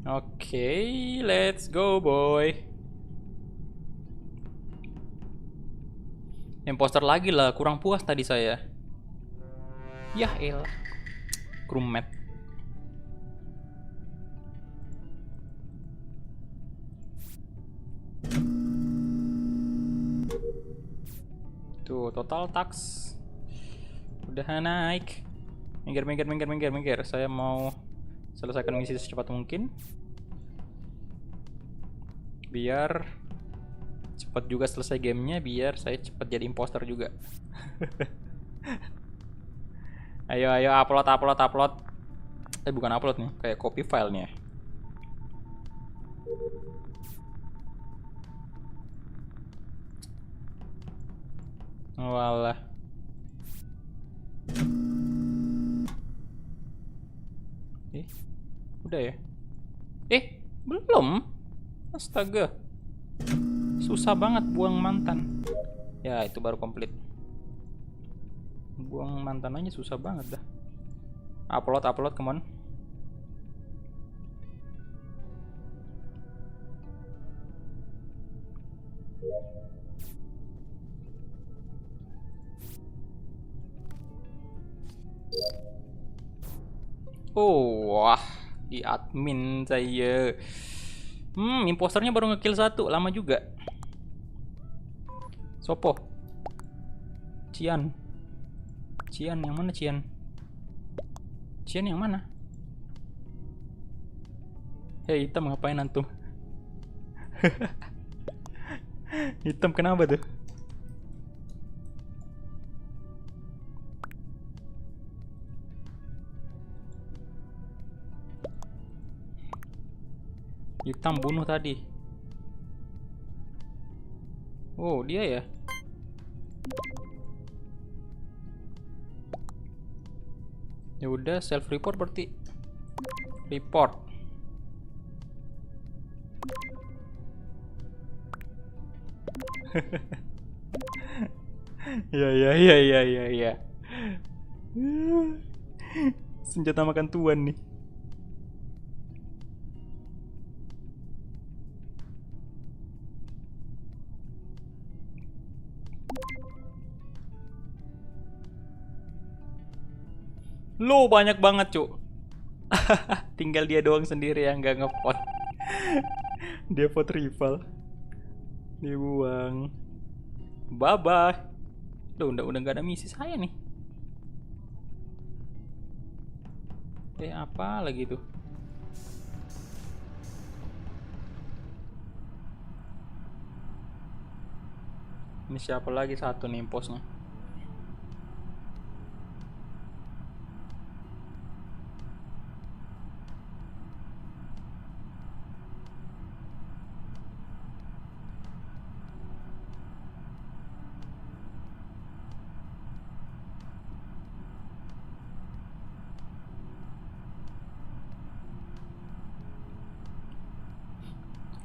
Oke, let's go boy. Imposter lagi lah, kurang puas tadi saya. Yah elah. Crewmate. Tuh, total tax udah naik. Minggir. Saya mau selesaikan misi secepat mungkin, biar cepat juga selesai gamenya, biar saya cepat jadi imposter juga. Ayo upload. Bukan upload nih, kayak copy filenya. Walah. Udah ya? Belum. Astaga. Susah banget buang mantan. Ya, itu baru komplit. Buang mantan aja susah banget dah. Upload, come on. Wah, di admin saya. Imposternya baru ngekill satu, lama juga. Sopo? Cian yang mana Cian? Cian yang mana? Hei, hitam ngapain antum? Hitam kenapa tuh? Hitam bunuh tadi. Oh, dia ya? Ya udah, self report berarti. Report. Ya ya ya ya ya ya. Senjata makan tuan nih. Lo banyak banget, Cuk. Tinggal dia doang sendiri yang gak ngevote. Dia vote rival. Dibuang. Bye bye. Udah gak ada misi saya nih. Apa lagi tuh? Ini siapa lagi satu nih posnya?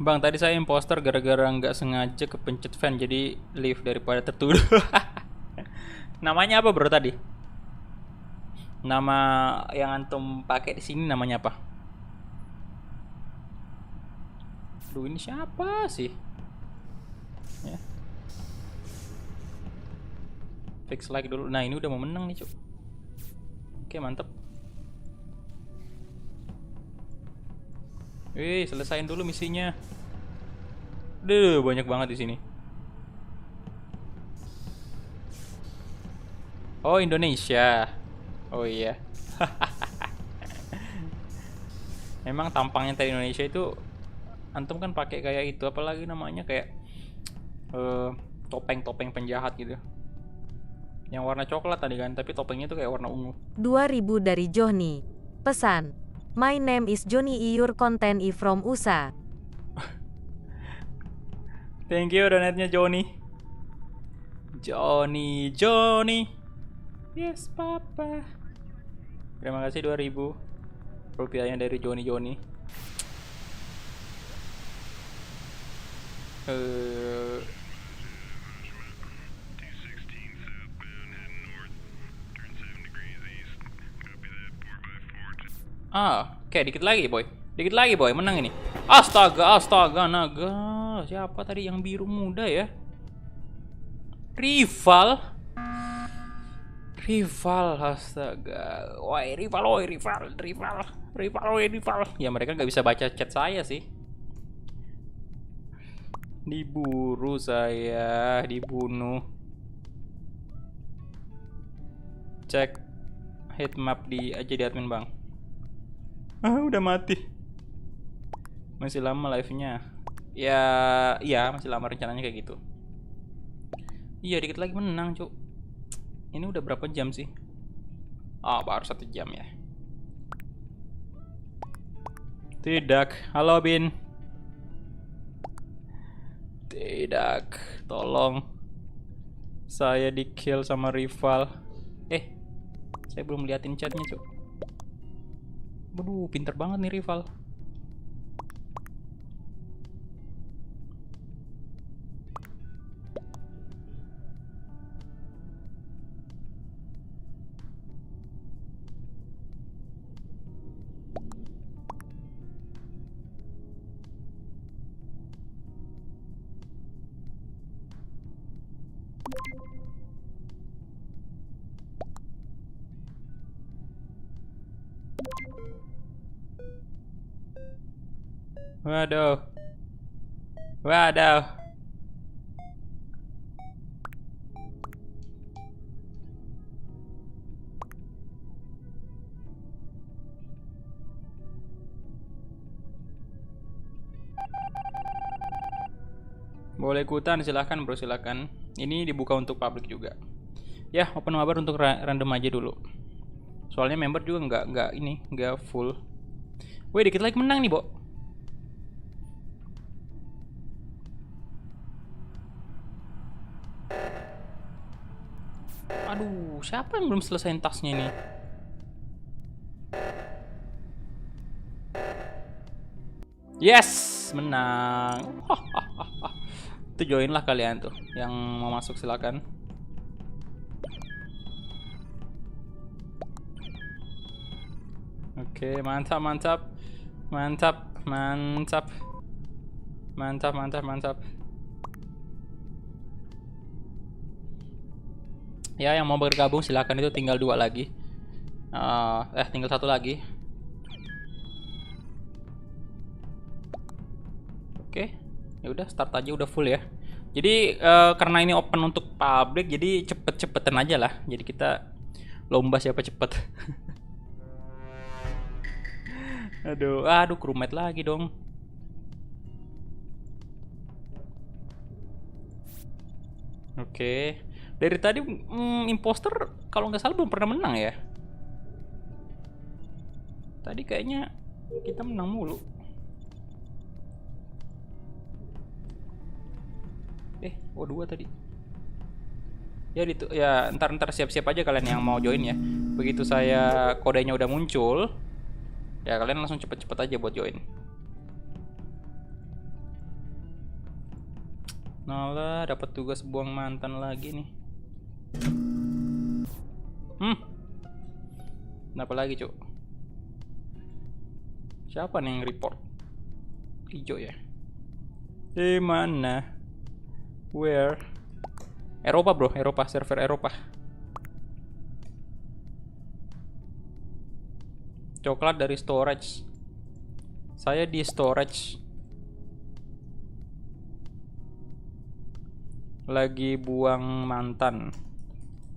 Bang, tadi saya imposter gara-gara nggak sengaja kepencet fan, jadi leave daripada tertuduh. Namanya apa bro tadi? Nama yang antum pakai di sini namanya apa? Duh, ini siapa sih? Ya. Fix like dulu. Nah, ini udah mau menang nih, Cuk. Oke, mantep. Selesain dulu misinya. Banyak banget di sini. Oh, Indonesia. Oh iya. Memang tampangnya dari Indonesia itu antum kan pakai kayak itu, apalagi namanya kayak topeng-topeng penjahat gitu. Yang warna coklat tadi kan, tapi topengnya tuh kayak warna ungu. 2000 dari Johnny. Pesan. My name is Johnny, your content is from USA. Thank you donatnya Johnny. Johnny. Yes, papa. Terima kasih 2000 rupiahnya dari Johnny. Oke, dikit lagi boy, menang ini. Astaga, naga. Siapa tadi yang biru muda ya? Rival, astaga. Woi, rival. Ya mereka nggak bisa baca chat saya sih. Diburu saya, dibunuh. Cek heatmap aja di admin bang. Udah mati. Masih lama live-nya. Ya, iya masih lama rencananya kayak gitu. Iya, dikit lagi menang, Cuk. Ini udah berapa jam sih? Baru 1 jam ya. Tidak. Halo, Bin. Tidak. Tolong. Saya di-kill sama rival. Saya belum liatin chatnya, Cuk. Waduh, pinter banget nih rival. Waduh. Boleh ikutan, silahkan bro, silahkan. Ini dibuka untuk publik juga. Ya, open mabar untuk random aja dulu. Soalnya member juga nggak full. Wih, dikit lagi menang nih, Bo. Aduh, siapa yang belum selesai tasnya ini? Yes, menang. Itu join lah kalian tuh. Yang mau masuk silakan. Oke, mantap, mantap. Mantap, mantap. Mantap, mantap, mantap. Ya, yang mau bergabung silakan, itu tinggal 2 lagi. Tinggal 1 lagi. Oke, ya udah start aja, udah full ya. Jadi karena ini open untuk public, jadi cepet-cepetan aja lah. Jadi kita lomba siapa cepet. aduh crewmate lagi dong. Oke, dari tadi imposter kalau nggak salah belum pernah menang ya. Tadi kayaknya kita menang mulu. O2 tadi. Ya ntar siap-siap aja kalian yang mau join ya. Begitu saya kodenya udah muncul, ya kalian langsung cepet-cepet aja buat join. Nah lah, dapat tugas buang mantan lagi nih. Kenapa lagi, Cuk? Siapa nih yang report? Hijau ya? Di mana? Where? Eropa bro, Eropa, server Eropa. Coklat dari storage. Saya di storage. Lagi buang mantan.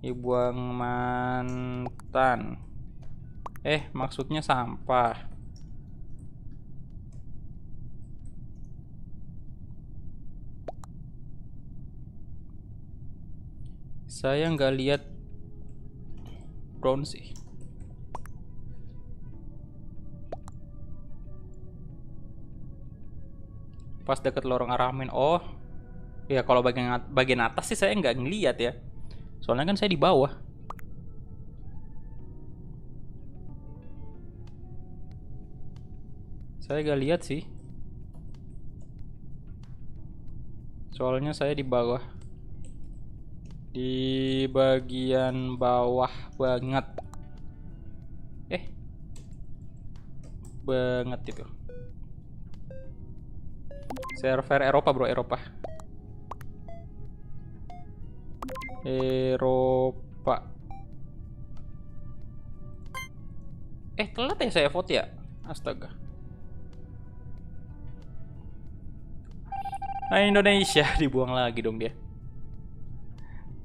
Buang mantan. Maksudnya sampah. Saya nggak lihat brown sih. Pas deket lorong Aramin. Oh, ya kalau bagian atas sih saya nggak ngeliat ya. Soalnya kan saya di bawah. Saya nggak lihat sih. Soalnya saya di bawah. Di bagian bawah banget. Banget itu. Server Eropa bro, Eropa. Telat ya saya vote ya? Astaga. Nah, Indonesia dibuang lagi dong dia.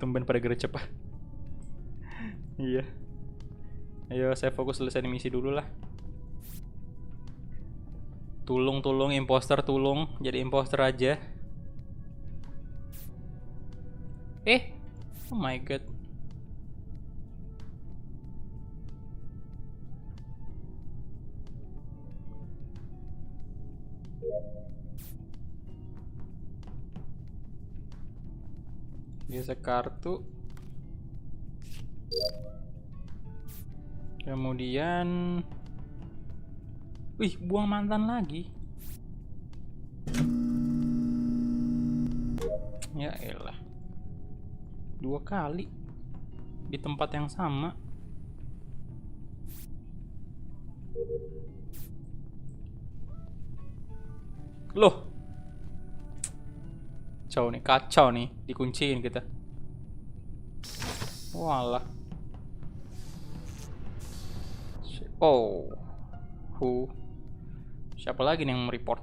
Tumben pada gercep. Iya. Ayo saya fokus selesai misi dulu lah. Tulung imposter, tulung jadi imposter aja. Oh my god. Biasa kartu. Kemudian buang mantan lagi. Ya elah. 2 kali di tempat yang sama. Loh. Kacau nih, dikunciin kita. Walah. Siapa lagi nih yang mereport?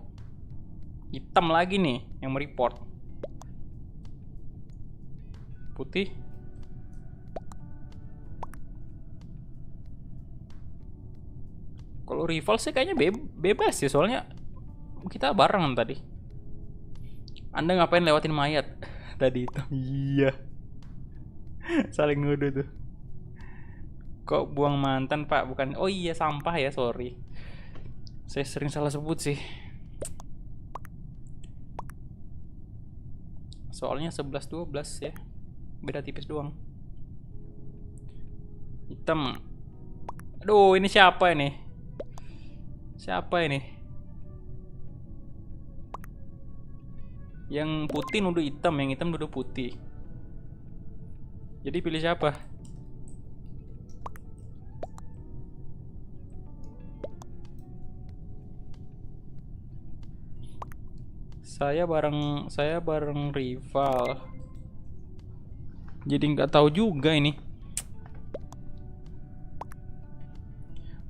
Hitam lagi nih yang mereport. Putih. Kalau rival sih kayaknya bebas ya, soalnya kita barengan tadi. Anda ngapain lewatin mayat tadi itu? Iya. Saling nuduh tuh. Kok buang mantan pak? Bukan. Oh iya, sampah ya, sorry. Saya sering salah sebut sih. Soalnya 11-12 ya. Beda tipis doang. Hitam. Aduh, ini siapa ini? Siapa ini? Yang putih nuduh hitam, yang hitam nuduh putih. Jadi pilih siapa? Saya bareng rival. Jadi nggak tahu juga ini.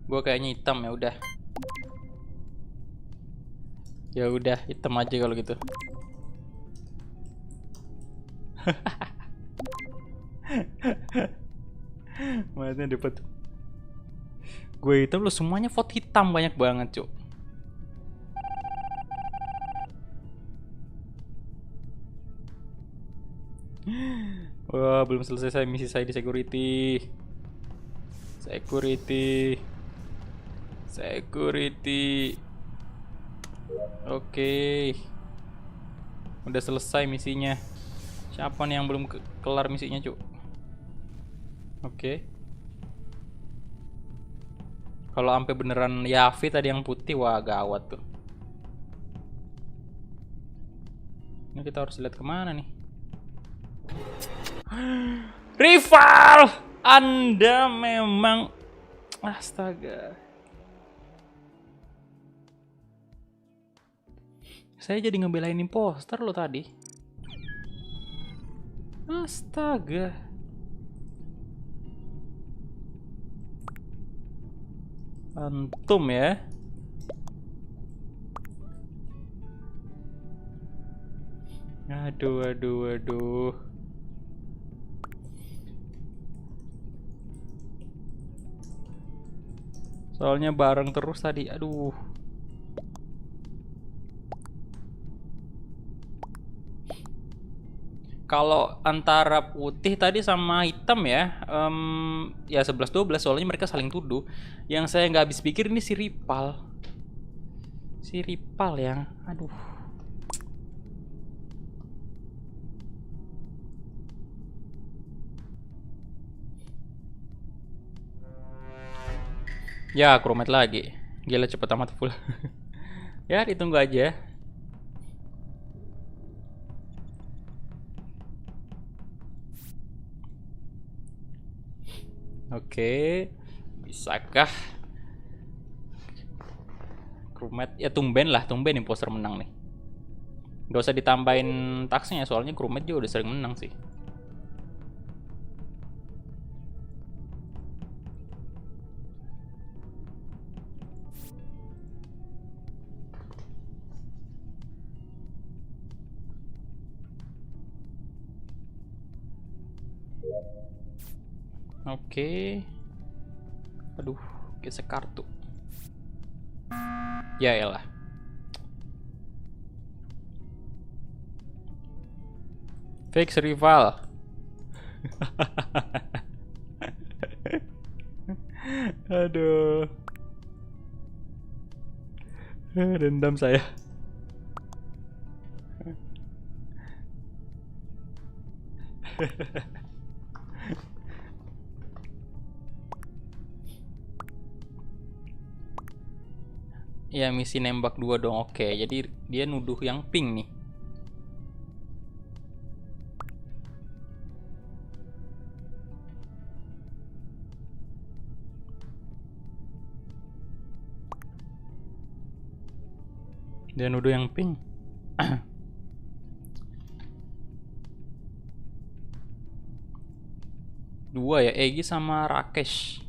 Gue kayaknya hitam ya udah. Ya udah hitam aja kalau gitu. Mana dapat? Gue hitam lo semuanya vote hitam banyak banget, Cuk. Wah, belum selesai saya misi saya di security. Security. Oke. Udah selesai misinya. Siapa nih yang belum kelar misinya, Cuk? Oke. Kalau sampai beneran Yavi tadi yang putih, wah gawat tuh. Ini kita harus lihat kemana nih? Rival! Anda memang... Astaga. Saya jadi ngebelain imposter lo tadi. Astaga. Antum ya. Aduh. Soalnya bareng terus tadi. Aduh. Kalau antara putih tadi sama hitam ya, ya 11-12 soalnya mereka saling tuduh. Yang saya nggak habis pikir ini si Ripal. Yang, aduh. Ya, crewmate lagi. Gila cepet amat full. Ya, ditunggu aja. Oke. Bisakah crewmate ya tumben imposter menang nih. Gak usah ditambahin taksnya soalnya crewmate juga udah sering menang sih. Oke. Aduh, gesek kartu. Ya elah. Fix rival. Aduh. Dendam saya. Ya misi nembak 2 dong. Oke, jadi dia nuduh yang pink nih. Dia nuduh yang pink. Dua ya, Egi sama Rakesh.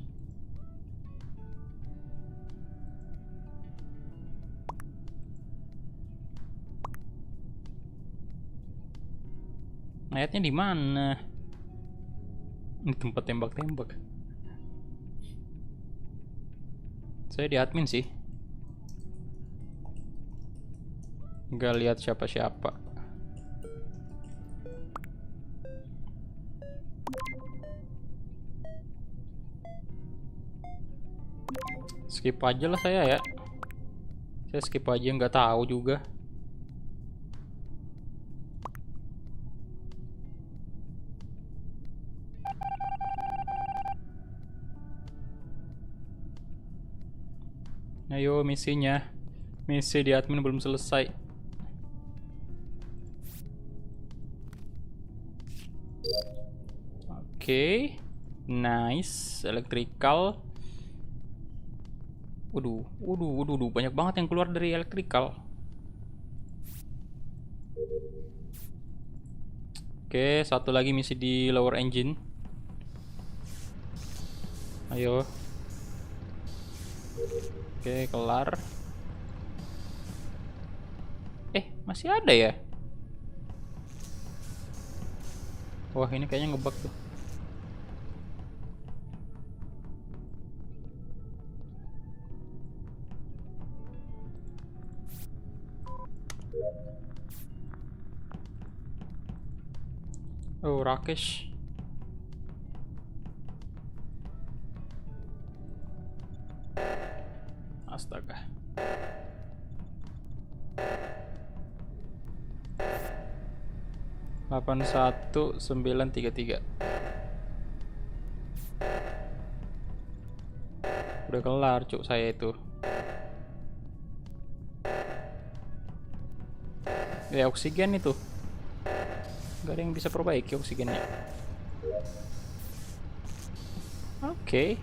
Ayatnya di mana? Ini tempat tembak-tembak. Saya di admin sih. Nggak lihat siapa-siapa. Skip aja lah saya ya. Saya skip aja, nggak tahu juga. Ayo misinya. Misi di admin belum selesai. Oke. Nice, electrical. Waduh, banyak banget yang keluar dari electrical. Oke, satu lagi misi di lower engine. Ayo. Oke, kelar. Masih ada ya? Wah, ini kayaknya ngebug tuh. Oh, Rakesh. Astaga. Delapan 81 933. Udah kelar cuk saya itu. Ya oksigen itu. Gak ada yang bisa perbaiki oksigennya. Oke.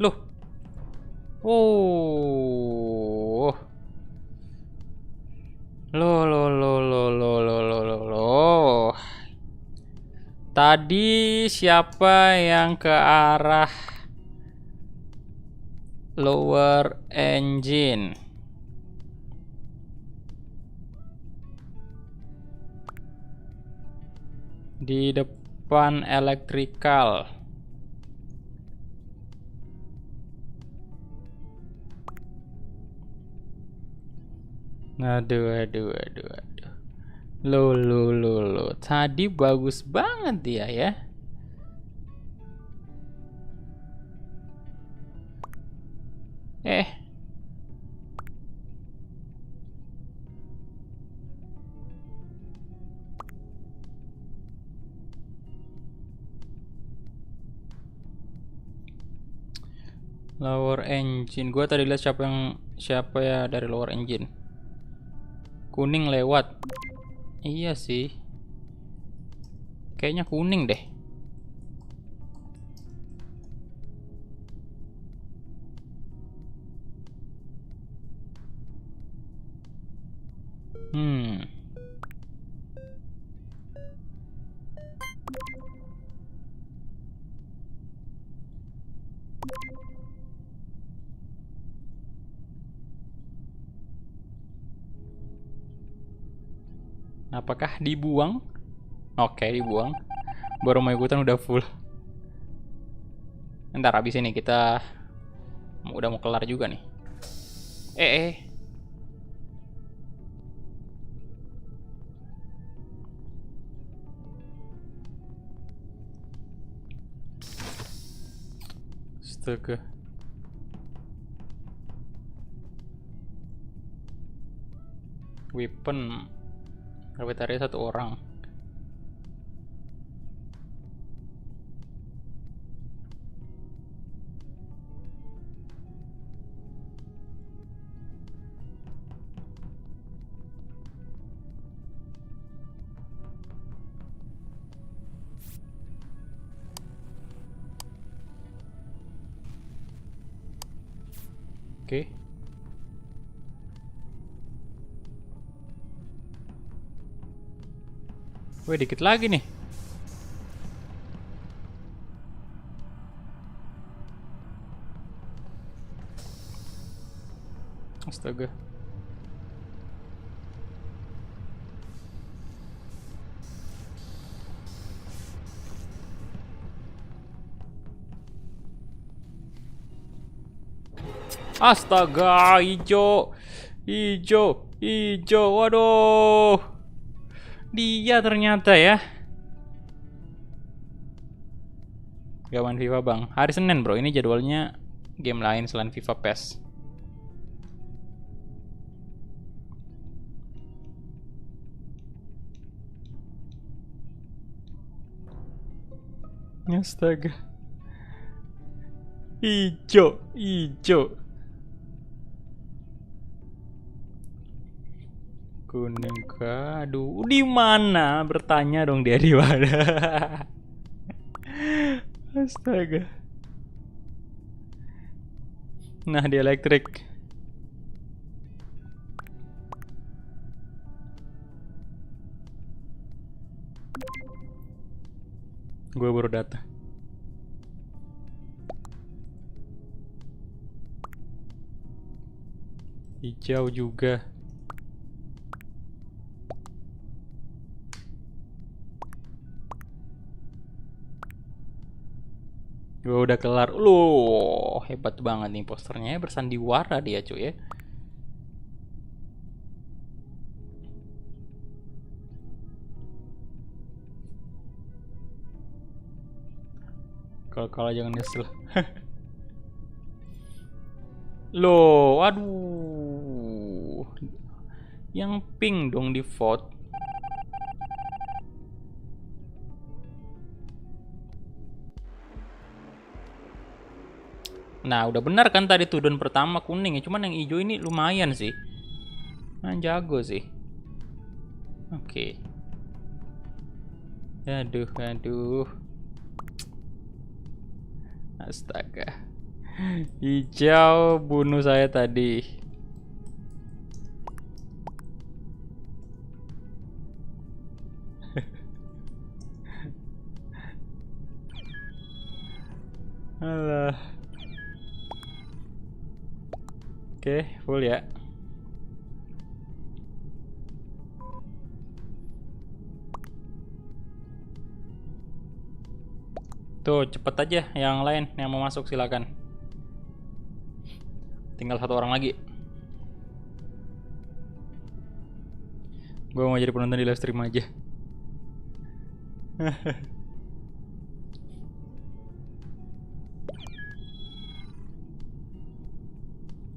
Loh. Oh. Loh. Tadi siapa yang ke arah lower engine? Di depan electrical. Aduh. Loh. Tadi bagus banget dia ya. Lower engine. Gua tadi lihat siapa ya dari lower engine. Kuning lewat. Iya sih. Kayaknya kuning deh. Apakah dibuang? Oke, dibuang. Baru mau ikutan udah full. Ntar habis ini kita udah mau kelar juga nih. Astaga. Weapon. Area satu orang. Oke. Wih, dikit lagi nih. Astaga. Astaga, hijau. Waduh. Dia ternyata ya. Gak main FIFA bang. Hari Senin bro, ini jadwalnya game lain selain FIFA PES. Astaga. Hijau. Kuning kah? Aduh, di mana? Bertanya dong dia di mana. Astaga. Nah, di elektrik. Gue baru datang. Hijau juga. Gue udah kelar. Loh, hebat banget nih posternya. Bersandiwara dia cuy ya. Kalau kalah jangan nyesel. Loh, aduh. Yang pink dong di vote. Nah, udah benar kan tadi tuh don pertama kuning ya. Cuman yang hijau ini lumayan sih. Nah, jago sih. Oke. Aduh, aduh. Astaga. Hijau bunuh saya tadi. Alah. Oke, full ya. Tuh, cepet aja yang lain yang mau masuk silakan. Tinggal satu orang lagi. Gue mau jadi penonton di live stream aja.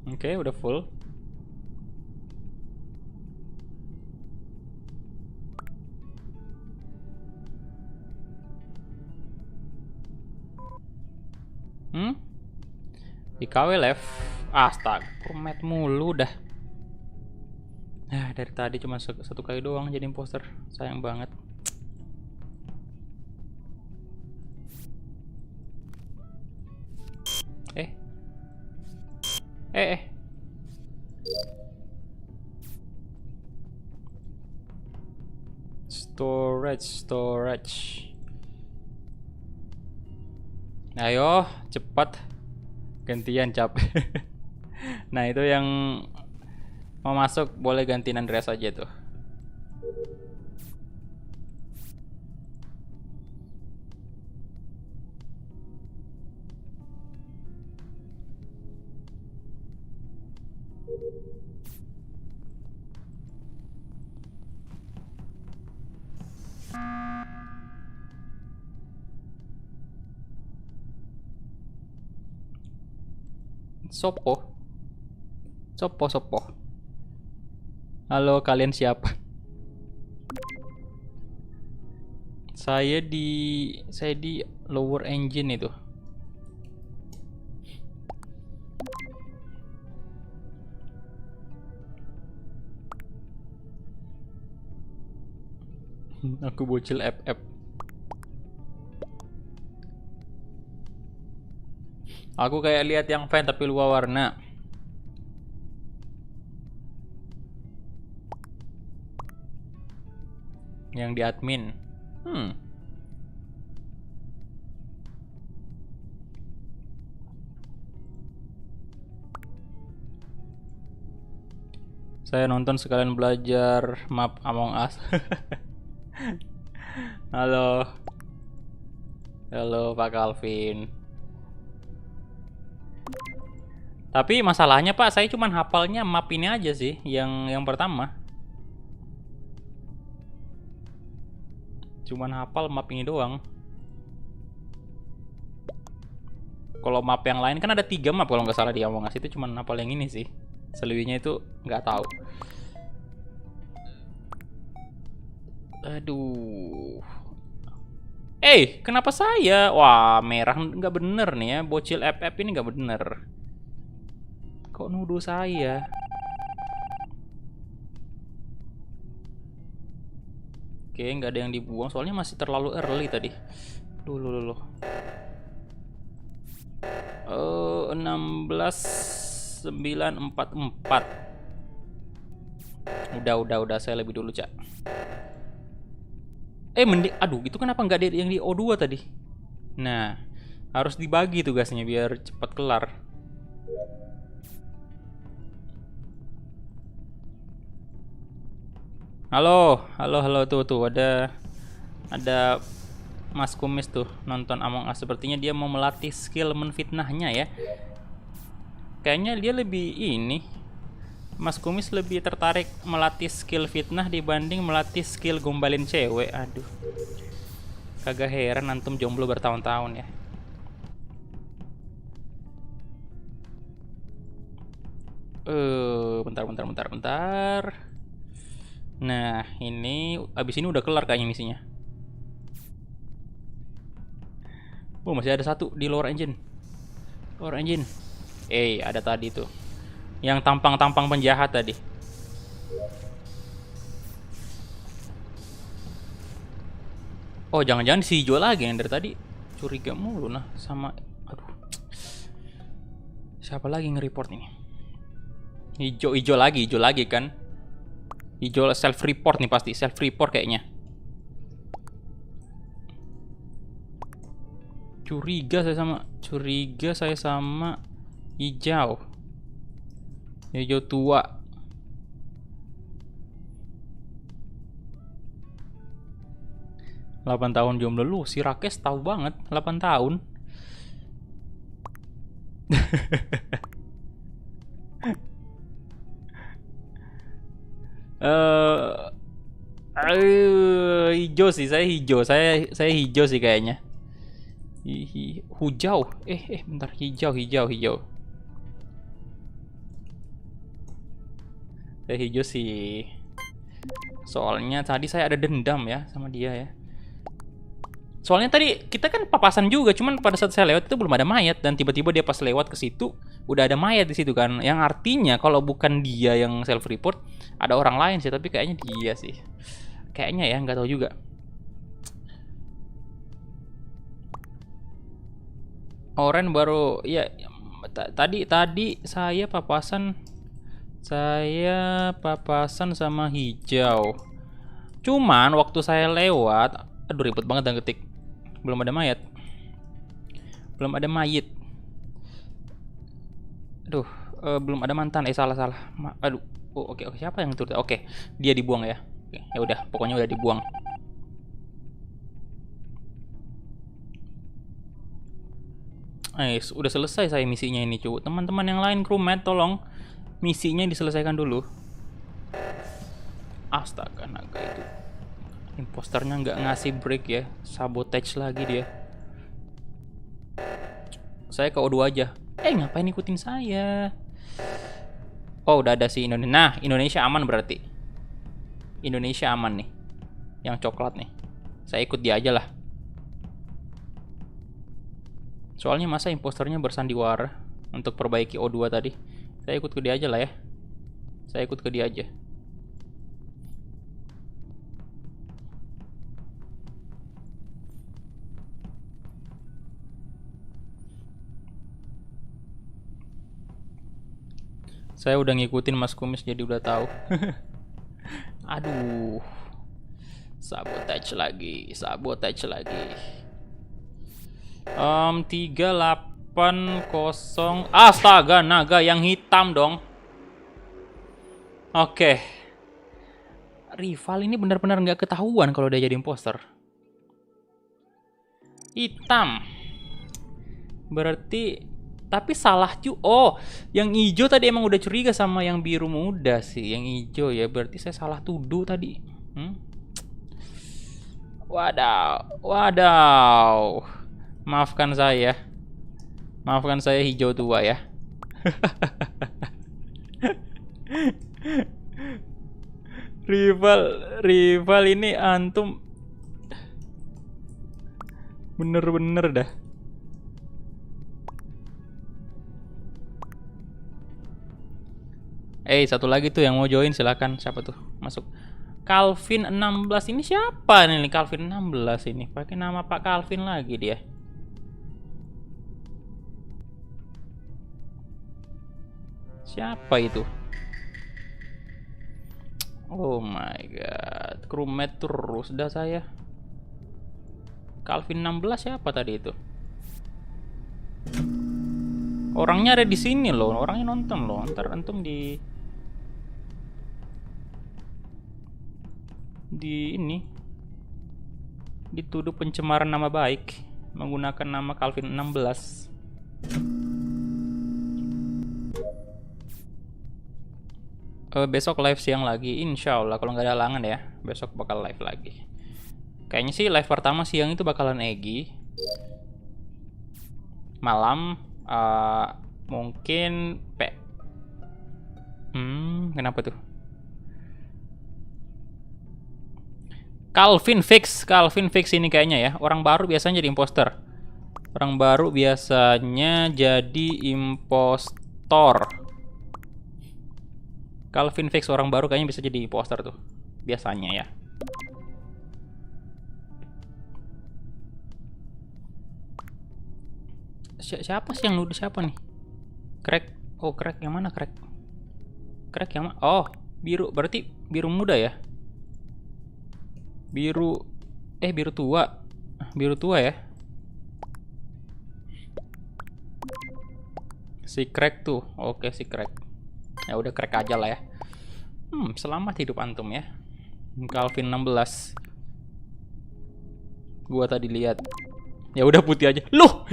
Oke, udah full. Di KW left. Astaga, promet mulu dah. Nah, dari tadi cuma satu kali doang jadi imposter. Sayang banget. Storage. Ayo, cepat. Gantian capek. Nah, itu yang mau masuk boleh gantiin Andreas aja tuh. Sopo. Halo, kalian siapa? Saya di lower engine itu. Aku bocil FF. Aku kayak lihat yang fan tapi luar warna. Yang di admin. Saya nonton sekalian belajar map Among Us. Halo Pak Calvin. Tapi masalahnya Pak, saya cuman hafalnya map ini aja sih, yang pertama. Cuman hafal map ini doang. Kalau map yang lain kan ada 3 map kalau nggak salah di Among Us, itu cuman hafal yang ini sih. Selebihnya itu nggak tahu. Aduh. Kenapa saya? Wah, merah nggak bener nih ya. Bocil FF ini nggak bener. Kok nuduh saya? Oke, nggak ada yang dibuang soalnya masih terlalu early tadi. Dulu. 16.944. Udah saya lebih dulu, Cak. Aduh, itu kenapa nggak ada yang di O2 tadi? Nah, harus dibagi tugasnya biar cepat kelar. Halo, tuh ada Mas Kumis tuh nonton Among Us. Sepertinya dia mau melatih skill menfitnahnya ya. Kayaknya dia Mas Kumis lebih tertarik melatih skill fitnah dibanding melatih skill gombalin cewek. Aduh. Kagak heran antum jomblo bertahun-tahun ya. Bentar. Nah, abis ini udah kelar kayaknya misinya. Oh, masih ada satu di lower engine. Ada tadi tuh. Yang tampang-tampang penjahat tadi. Oh, jangan-jangan si hijau lagi yang dari tadi. Curiga mulu nah sama. Aduh. Siapa lagi nge-report ini? Hijau lagi kan. Hijau self report nih pasti, self report kayaknya. Curiga saya sama hijau. Hijau tua. Delapan tahun jomblo lu, si Rakes tahu banget 8 tahun. Hijau sih, saya hijau sih kayaknya. Hijau. Bentar, hijau. Saya hijau sih. Soalnya tadi saya ada dendam ya sama dia ya. Soalnya tadi kita kan papasan juga, cuman pada saat saya lewat itu belum ada mayat dan tiba-tiba dia pas lewat ke situ udah ada mayat di situ kan. Yang artinya kalau bukan dia yang self report, ada orang lain sih, tapi kayaknya dia sih. Kayaknya ya, nggak tahu juga. Oren baru ya tadi saya papasan sama hijau. Cuman waktu saya lewat, aduh ribet banget dan ketik. Belum ada mayat. Aduh, belum ada mantan. Salah. Aduh. Oke, siapa yang turun? Oke, dia dibuang ya. Oke, ya udah, pokoknya udah dibuang. Udah selesai saya misinya ini, cuy. Teman-teman yang lain crewmate tolong misinya diselesaikan dulu. Astaga, naga itu. Imposternya nggak ngasih break ya, sabotage lagi dia. Saya ke O2 aja. Ngapain ikutin saya? Oh, udah ada si Indonesia. Nah, Indonesia aman berarti. Indonesia aman nih. Yang coklat nih. Saya ikut dia aja lah. Soalnya masa imposternya bersandiwara untuk perbaiki O2 tadi. Saya ikut ke dia aja lah ya. Saya udah ngikutin Mas Kumis jadi udah tahu. Aduh. Sabotage lagi. 380. Astaga, naga yang hitam dong. Oke. Rival ini benar-benar nggak ketahuan kalau dia jadi imposter. Hitam. Berarti tapi salah juga. Oh, yang hijau tadi emang udah curiga sama yang biru muda sih. Yang hijau ya, berarti saya salah tuduh tadi. Wadaw. Maafkan saya hijau tua ya. rival ini antum bener-bener dah. Satu lagi tuh yang mau join silakan. Siapa tuh? Masuk. Calvin 16 ini siapa nih? Calvin 16 ini pakai nama Pak Calvin lagi dia. Siapa itu? Oh my god, crewmate terus dah saya. Calvin 16 siapa tadi itu? Orangnya ada di sini loh, orangnya nonton loh. Ntar antum di ini dituduh pencemaran nama baik menggunakan nama Calvin 16. Besok live siang lagi, insya Allah kalau nggak ada halangan ya. Besok bakal live lagi. Kayaknya sih live pertama siang itu bakalan Egi. Malam mungkin kenapa tuh? Calvin fix ini kayaknya ya. Orang baru biasanya jadi imposter. Orang baru biasanya jadi impostor. Calvin fix orang baru kayaknya bisa jadi imposter tuh. Biasanya ya. Siapa sih yang nuduh siapa nih? Crack. Oh, crack yang mana crack? Crack yang mana? Oh, biru. Berarti biru muda ya? Biru tua. Biru tua ya? Si crack tuh. Oke, si crack. Ya udah crack aja lah ya. Selamat hidup antum ya. Calvin 16. Gua tadi lihat. Ya udah putih aja. Loh,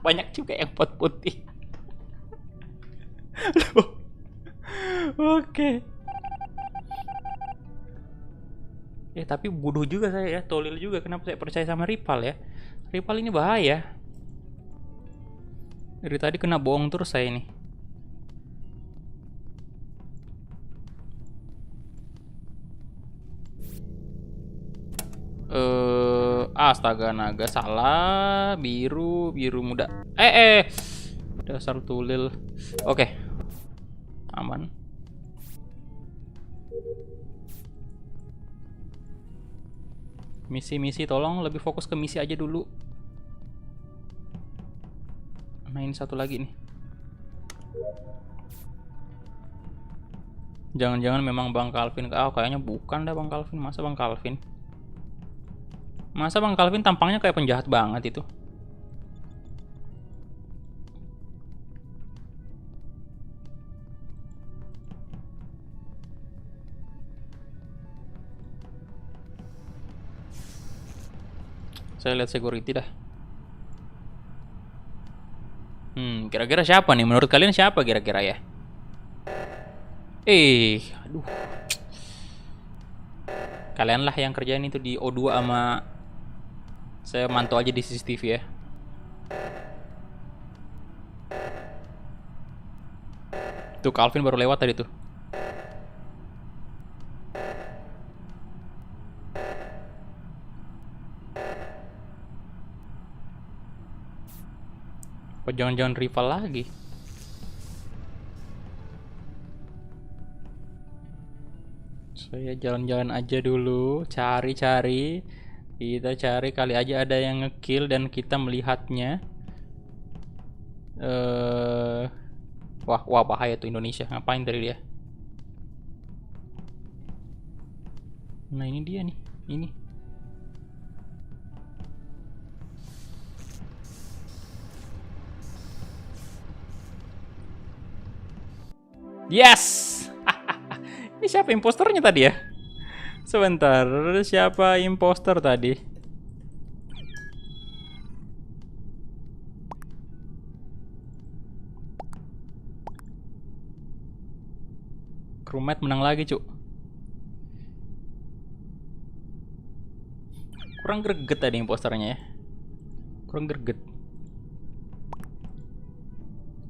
banyak juga yang pot putih. Loh. Oke. Tapi bodoh juga saya ya, tolil juga. Kenapa saya percaya sama rival ya? Rival ini bahaya. Dari tadi kena bohong terus saya ini. Astaga naga, salah. Biru muda. Dasar tulil. Oke. Aman. Misi tolong lebih fokus ke misi aja dulu. Nah, ini satu lagi nih. Jangan-jangan memang Bang Calvin. Kayaknya bukan dah Bang Calvin. Masa Bang Calvin? Masa Bang Calvin tampangnya kayak penjahat banget itu? Saya lihat security dah. Kira-kira siapa nih? Menurut kalian siapa kira-kira ya? Aduh. Kalian lah yang kerjain itu di O2 sama saya mantau aja di CCTV ya. Tuh Calvin baru lewat tadi tuh. Apa jangan-jangan rival lagi? Saya jalan-jalan aja dulu, cari-cari. Kita cari kali aja ada yang ngekill dan kita melihatnya. Wah bahaya tuh Indonesia. Ngapain tadi dia? Nah ini dia nih, ini. Yes. Ini siapa imposternya tadi ya? Sebentar, siapa imposter tadi? Crewmate menang lagi, cuk. Kurang greget tadi imposternya ya. Kurang greget.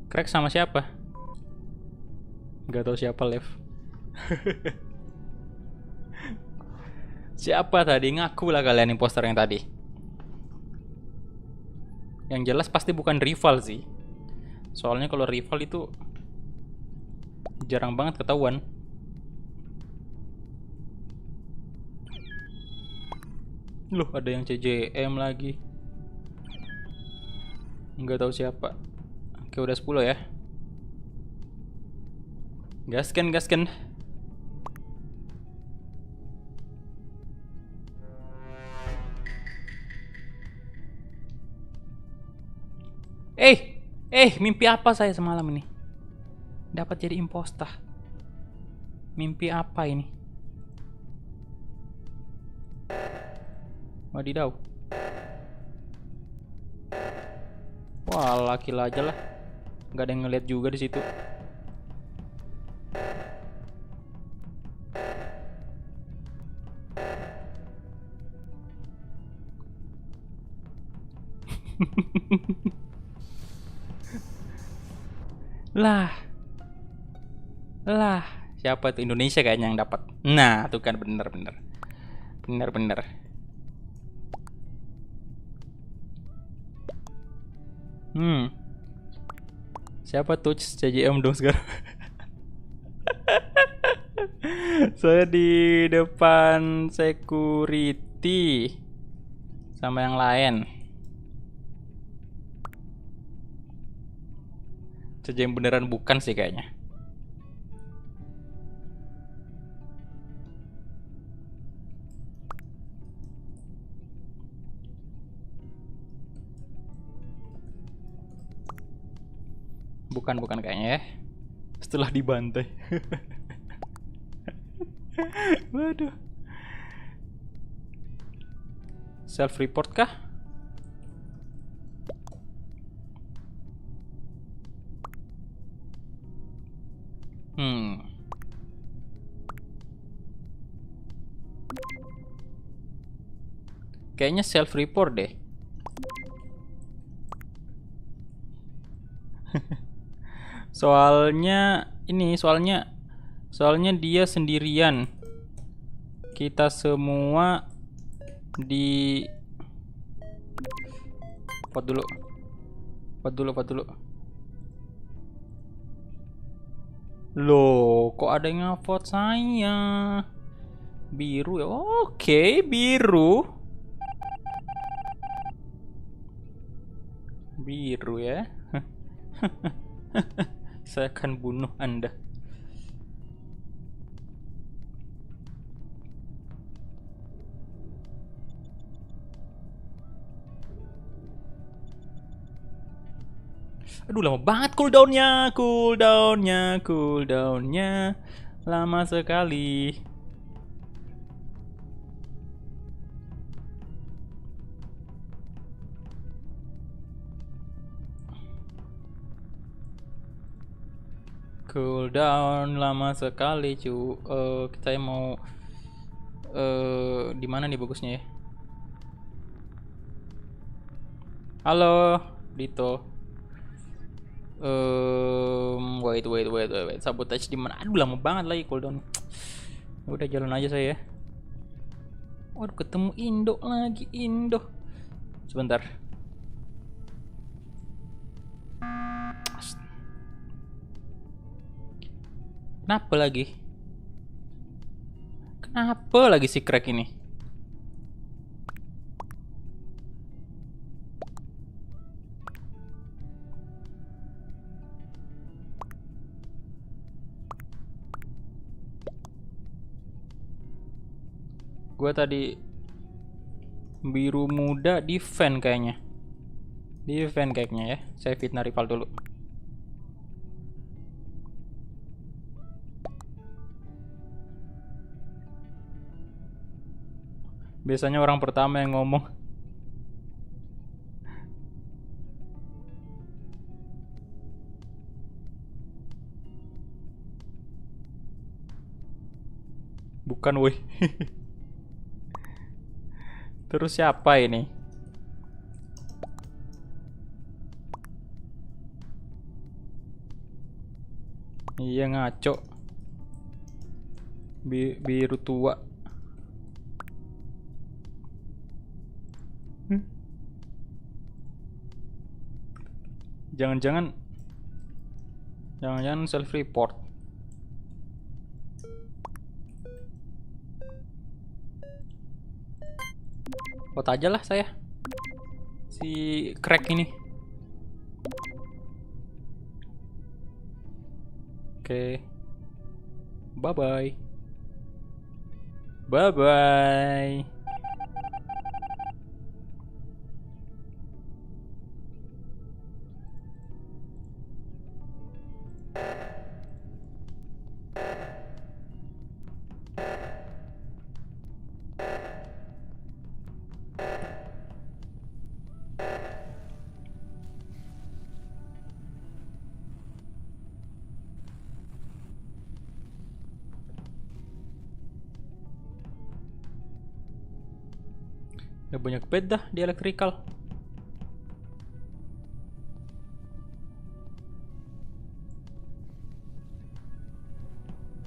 Crack sama siapa? Gak tahu siapa left. Siapa tadi? Ngaku lah kalian imposter yang tadi. Yang jelas pasti bukan rival sih. Soalnya kalau rival itu jarang banget ketahuan. Loh, ada yang CJM lagi. Nggak tahu siapa. Oke, udah 10 ya. Gaskan, gaskan. Mimpi apa saya semalam ini? Dapat jadi imposter. Mimpi apa ini? Wadidaw. Wah, laki aja lah. Nggak ada yang ngeliat juga di situ. Lah, siapa tuh? Indonesia kayaknya yang dapat. Nah, tuh kan bener. Siapa tuh CJM dong sekarang? Saya di depan security sama yang lain. CJM beneran bukan sih kayaknya. Bukan kayaknya ya. Setelah dibantai. Waduh. Self report kah? Kayaknya self report deh. Soalnya dia sendirian. Kita semua di vote dulu. Loh, kok ada yang nge-vote saya? Biru ya. Oke, biru. Biru ya. Saya akan bunuh Anda. Aduh, lama banget cooldownnya lama sekali. Cooldown lama sekali cu. Kita mau di mana nih bagusnya ya? Halo Dito. Wait. Sabotage di mana? Aduh, lama banget lagi cooldown. Udah jalan aja saya. Waduh, ketemu Indo lagi. Sebentar. Kenapa lagi si crack ini? Gua tadi biru muda di fan kayaknya. Ya. Saya fitnah rival dulu. Biasanya orang pertama yang ngomong. Bukan weh. Terus siapa ini? Iya, ngaco. Biru tua. Jangan-jangan self report. Vote aja lah saya. Si crack ini. Oke. Bye-bye. Bye-bye. Gak banyak bed dah di electrical.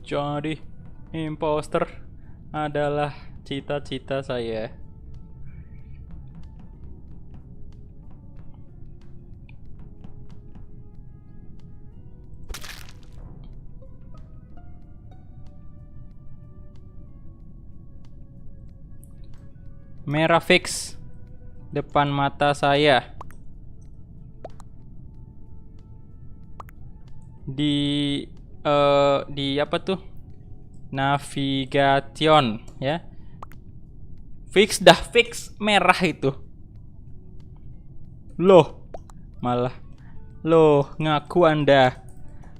Jadi imposter adalah cita-cita saya. Merah fix depan mata saya. Di apa tuh? Navigation ya. Fix dah, fix merah itu. Loh, malah loh, ngaku Anda.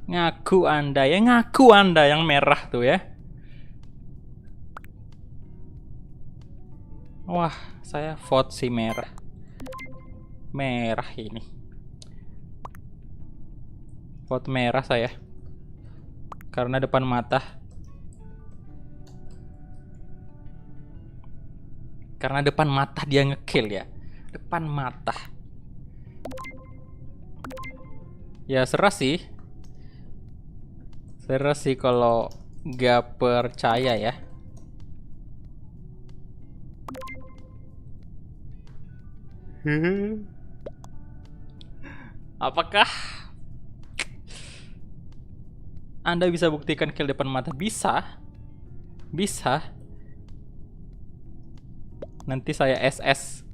Ngaku Anda ya, ngaku Anda yang merah tuh ya. Wah, saya vote si merah. Merah ini. Vote merah saya. Karena depan mata. Karena depan mata dia ngekill ya. Depan mata. Ya serah sih. Serah sih kalau gak percaya ya. Apakah Anda bisa buktikan kill depan mata? Bisa. Bisa. Nanti saya SS.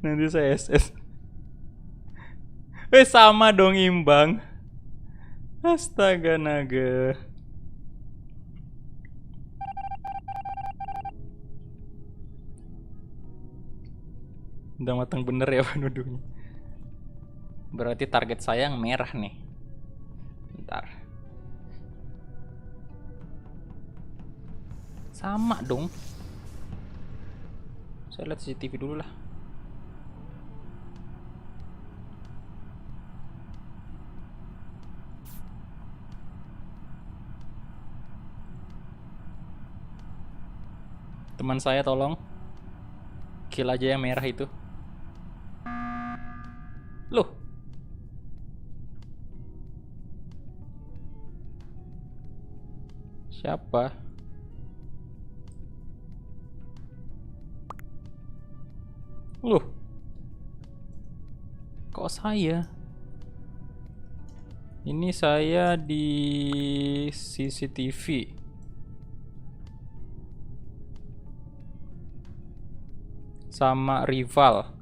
Nanti saya SS. Sama dong, imbang. Astaga naga. Udah matang bener ya penuduhnya. Berarti target saya yang merah nih. Bentar. Sama dong. Saya lihat CCTV dulu lah. Teman saya tolong kill aja yang merah itu. Loh. Siapa? Loh. Kok saya? Ini saya di CCTV. Sama rival.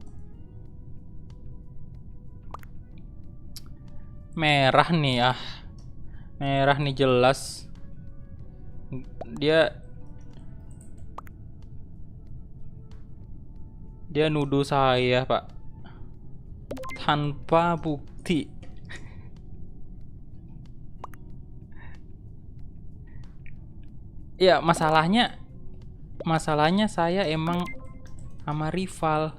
Merah nih ah. Merah nih jelas. Dia nuduh saya, Pak. Tanpa bukti. Ya, masalahnya saya emang sama rival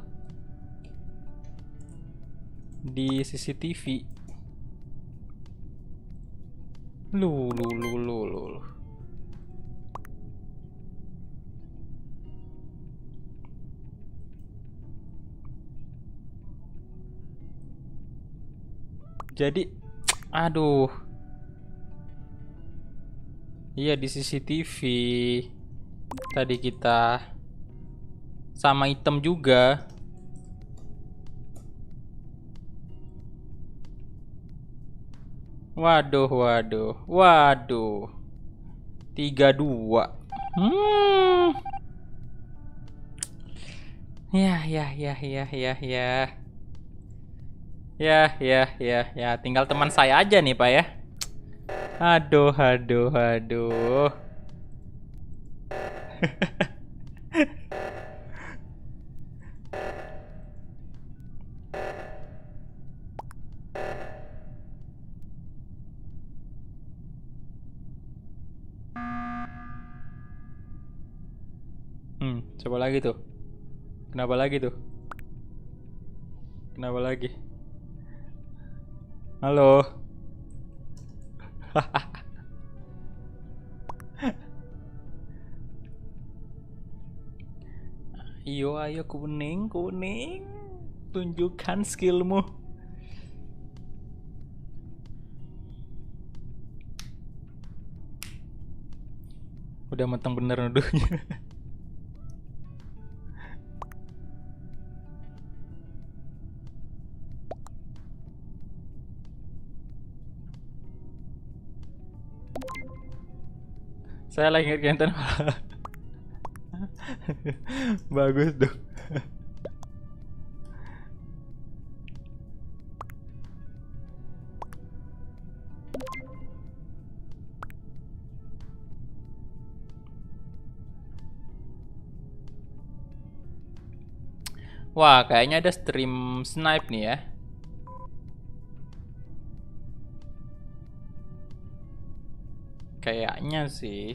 di CCTV. Lu. Jadi, aduh. Iya di CCTV. Tadi kita sama item juga. Waduh. 3-2. Ya. Ya. Tinggal teman saya aja nih, Pak ya. Aduh. Coba lagi tuh. Kenapa lagi tuh? Kenapa lagi? Halo. Ayo kuning. Tunjukkan skillmu. Udah matang bener nuduhnya. Saya lagi ngerjain. Bagus dong. Wah, kayaknya ada stream snipe nih ya. Kayaknya sih.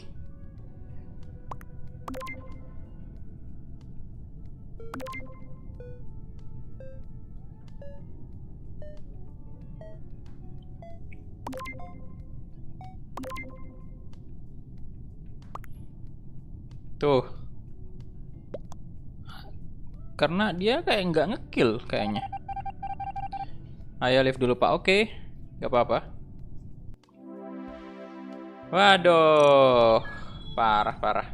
Tuh. Karena dia kayak nggak ngekill kayaknya. Ayo live dulu Pak. Oke. Gak apa-apa. Waduh. Parah.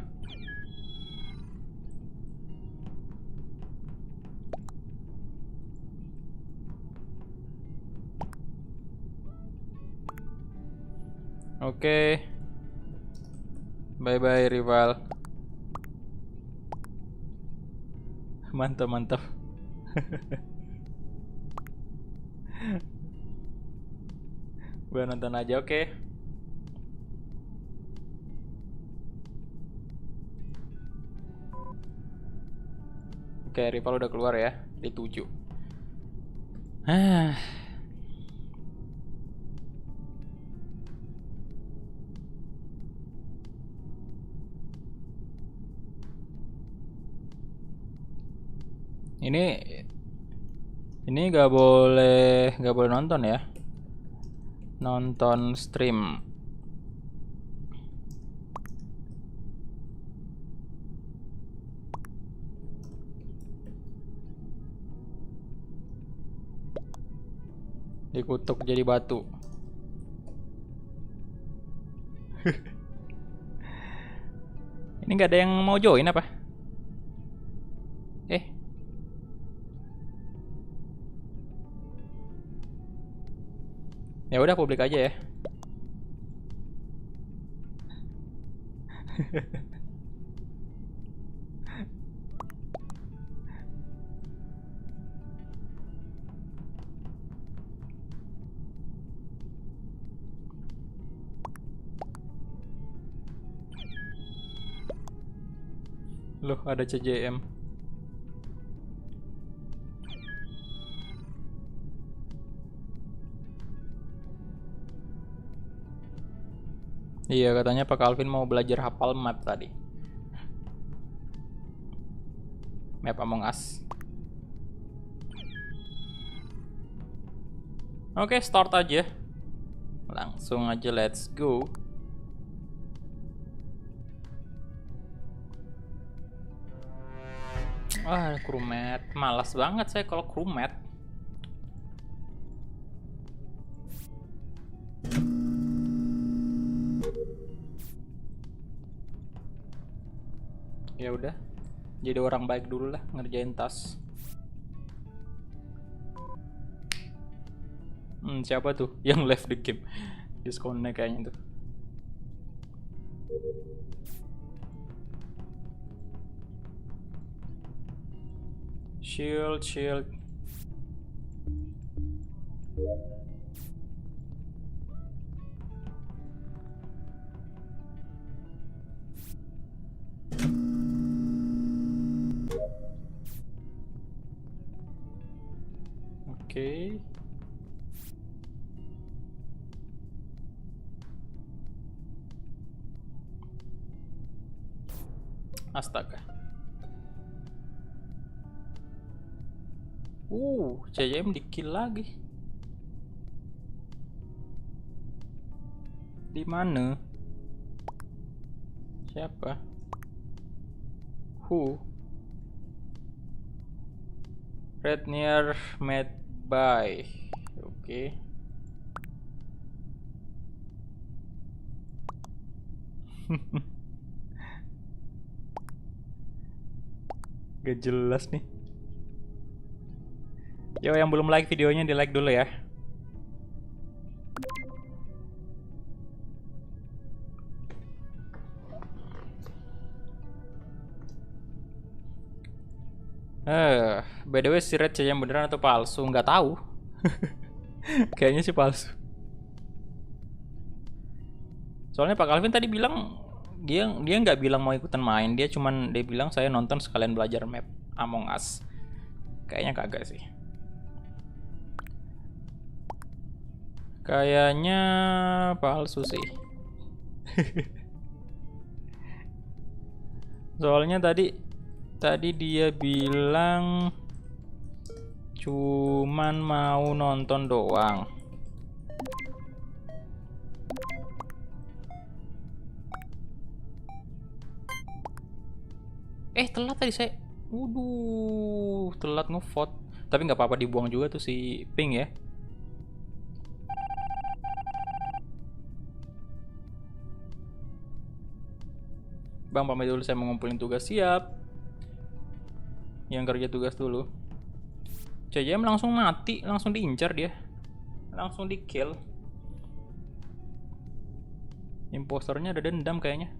Oke. Bye-bye rival. Mantap. Gue nonton aja, oke. Oke, rival udah keluar ya. Di 7. Ini nggak boleh nonton ya. Nonton stream. Dikutuk jadi batu. Ini nggak ada yang mau join apa? Ya udah publik aja ya. Loh, ada CJM. Iya, katanya Pak Calvin mau belajar hafal map tadi. Map Among Us. Oke, start aja. Langsung aja, let's go. Crewmate. Malas banget saya kalau crewmate. Ya udah, jadi orang baik dulu lah, ngerjain tas. Siapa tuh yang left the game? Disconnect kayaknya tuh. Shield, shield. Oke. Astaga. CJM di kill lagi. Di mana? Siapa? Who? Red near met by. Oke. Gak jelas nih. Yo, yang belum like videonya di like dulu ya. By the way, si Red yang beneran atau palsu? Nggak tahu. Kayaknya sih palsu. Soalnya Pak Calvin tadi bilang dia nggak bilang mau ikutan main, dia bilang saya nonton sekalian belajar map Among Us. Kayaknya kagak sih. Kayaknya palsu sih. Soalnya tadi dia bilang cuman mau nonton doang. Telat tadi saya. Waduh, telat ngevote. Tapi nggak apa-apa, dibuang juga tuh si Pink ya. Bang, pamit dulu, saya mau ngumpulin tugas. Siap. Yang kerja tugas dulu. CJM langsung mati, langsung diincar dia. Langsung di kill. Imposternya ada dendam kayaknya.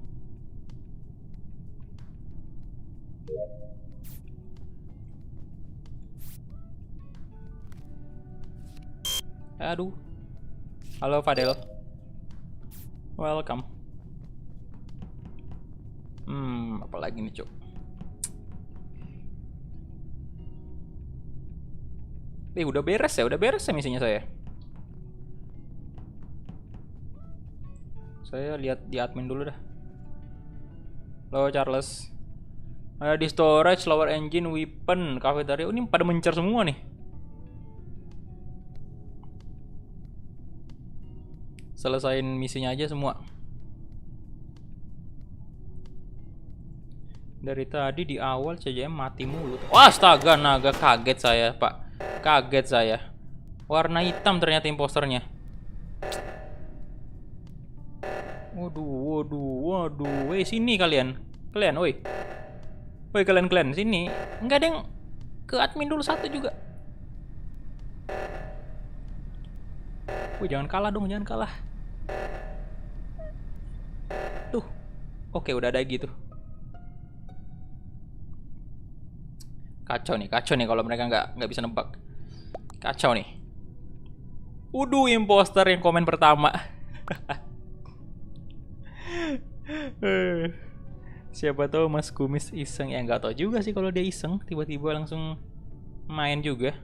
Aduh. Halo Fadel. Welcome. Apalagi nih, Cuk. Udah beres ya misinya saya. Saya lihat di admin dulu dah. Halo Charles. Ada di storage, lower engine, weapon, cafeteria. Ini pada mencar semua nih. Selesain misinya aja semua. Dari tadi di awal CJM mati mulu. Astaga, naga, kaget saya, Pak. Kaget saya. Warna hitam ternyata imposternya. Waduh. Woi, sini kalian. Woi. Woi, kalian sini. Enggak ada yang ke admin dulu satu juga. Woi, jangan kalah dong, jangan kalah. Tuh. Oke, udah ada gitu. Kacau nih kalau mereka nggak bisa nebak. Kacau nih. Imposter yang komen pertama. Siapa tahu Mas Kumis iseng, ya nggak tahu juga sih kalau dia iseng tiba-tiba langsung main juga.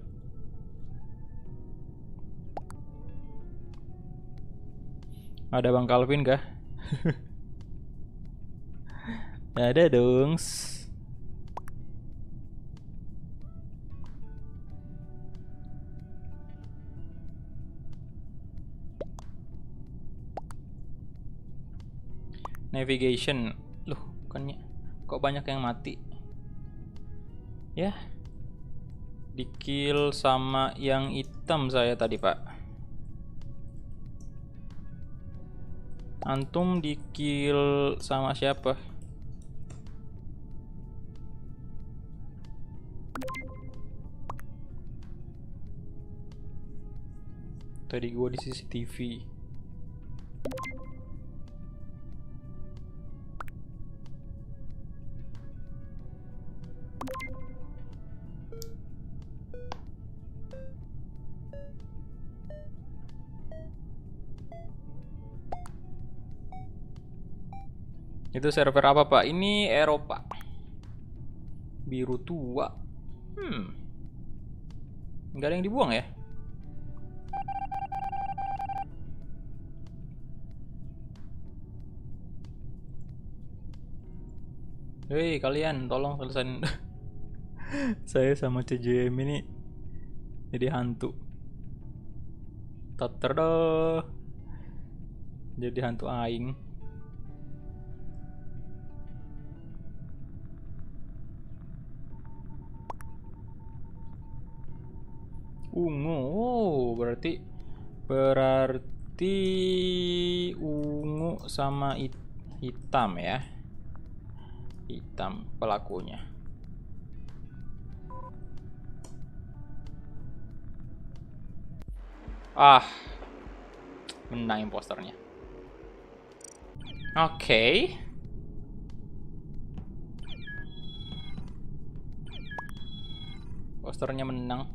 Ada Bang Calvin kah? Ada dong. Navigation. Loh, bukannya kok banyak yang mati? Ya. Di kill sama yang hitam saya tadi, Pak. Antum di kill sama siapa? Tadi gua di CCTV. Itu server apa, Pak? Ini Eropa. Biru tua. Nggak ada yang dibuang ya? Hei kalian, tolong selesain. Saya sama CJM ini jadi hantu. Taterdo. Jadi hantu aing. Ungu. Oh, berarti ungu sama hitam ya. Hitam pelakunya. Ah, menang imposternya. Oke. Imposternya menang.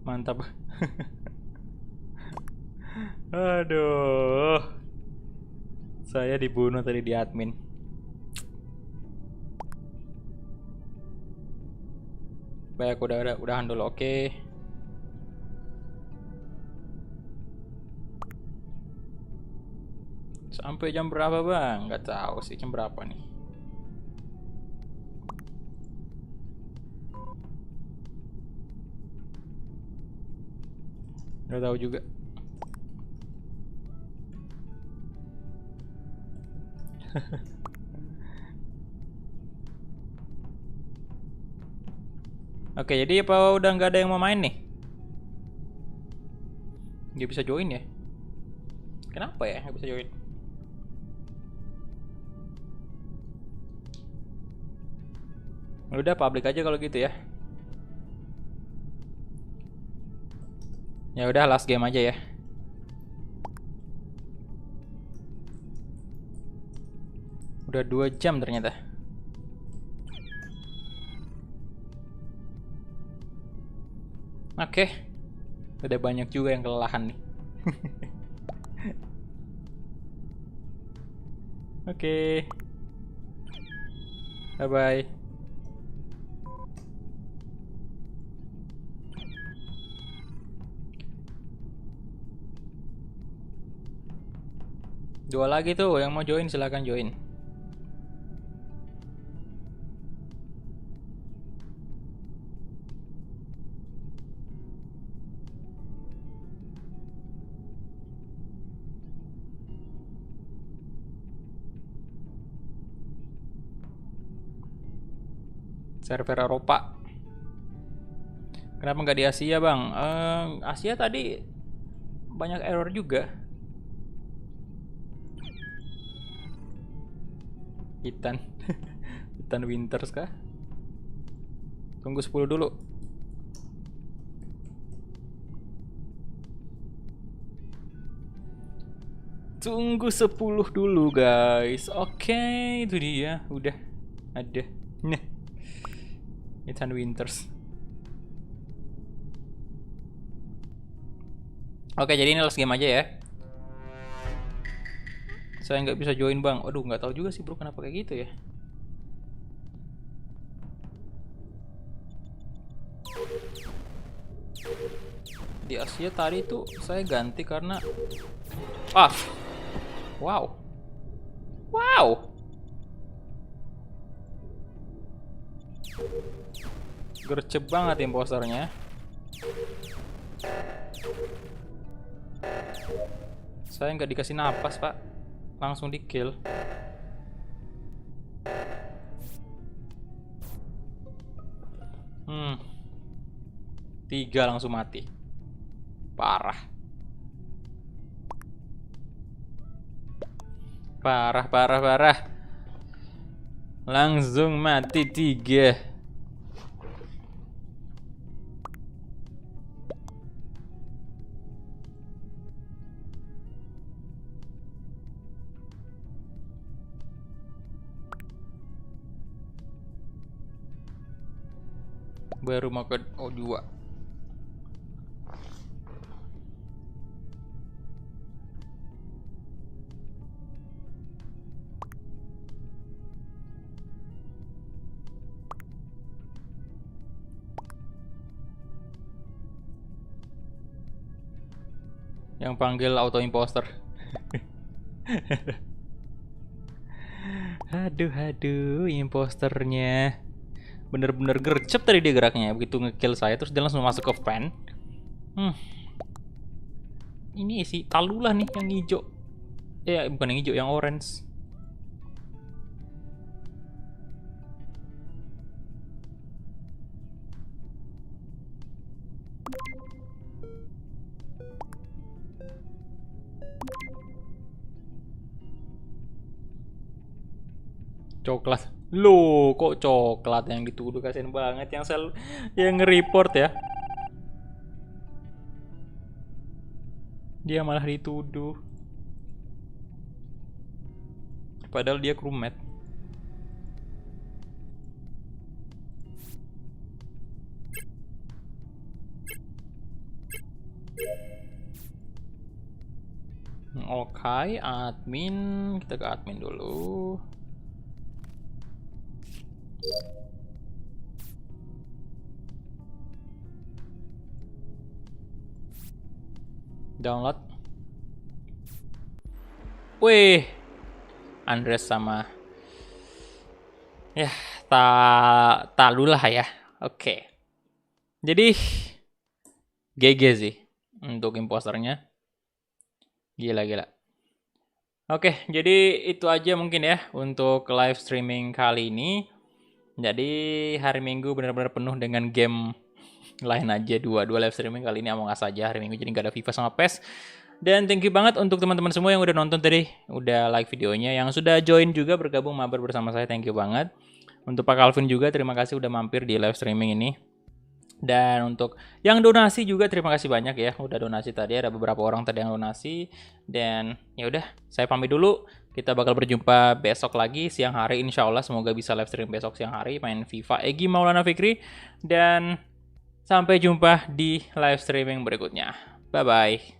Mantap. Aduh. Saya dibunuh tadi di admin. Baik, udahan dulu. Oke. Sampai jam berapa, Bang? Nggak tahu sih jam berapa nih. Nggak tahu juga. Oke, jadi apa udah nggak ada yang mau main nih? Nggak bisa join ya? Kenapa ya nggak bisa join? Udah public aja kalau gitu ya. Ya udah last game aja ya. Udah 2 jam ternyata. Oke. Udah banyak juga yang kelelahan nih. Oke. Bye bye. Dua lagi tuh yang mau join, silahkan join. Server Eropa. Kenapa nggak di Asia, Bang? Asia tadi banyak error juga. Hitan. Hitan Winters kah? Tunggu 10 dulu. Tunggu 10 dulu guys. Oke, itu dia. Udah ada. Nah, Hitan Winters. Oke, jadi ini last game aja ya. Saya nggak bisa join, Bang. Aduh, nggak tahu juga sih bro kenapa kayak gitu ya. Di Asia tadi tuh saya ganti karena wow. Gercep banget imposternya. Saya nggak dikasih napas, Pak. Langsung di kill. Tiga langsung mati. Parah. Langsung mati 3. Baru makan O2. Yang panggil auto imposter. Aduh, imposternya bener-bener gercep tadi dia geraknya. Begitu ngekill saya terus dia langsung masuk ke fan. Ini si Talula nih yang hijau. Bukan yang hijau, yang orange. Coklat. Loh, kok coklat yang dituduh? Kasian banget yang nge-report ya. Dia malah dituduh. Padahal dia crewmate. Oke, admin. Kita ke admin dulu. Download. Wih, Andres sama ya Talula ya. Oke. Jadi GG sih untuk imposternya. Gila. Oke, jadi itu aja mungkin ya untuk live streaming kali ini. Jadi hari Minggu benar-benar penuh dengan game lain aja. Dua live streaming kali ini Among Us aja hari Minggu, jadi nggak ada FIFA sama PES. Dan thank you banget untuk teman-teman semua yang udah nonton tadi, udah like videonya, yang sudah join juga bergabung mabar bersama saya, thank you banget. Untuk Pak Calvin juga terima kasih udah mampir di live streaming ini. Dan untuk yang donasi juga terima kasih banyak ya, udah donasi tadi, ada beberapa orang tadi yang donasi. Dan ya udah, saya pamit dulu. Kita bakal berjumpa besok lagi siang hari insya Allah, semoga bisa live stream besok siang hari main FIFA Egy Maulana Fikri. Dan sampai jumpa di live streaming berikutnya. Bye bye.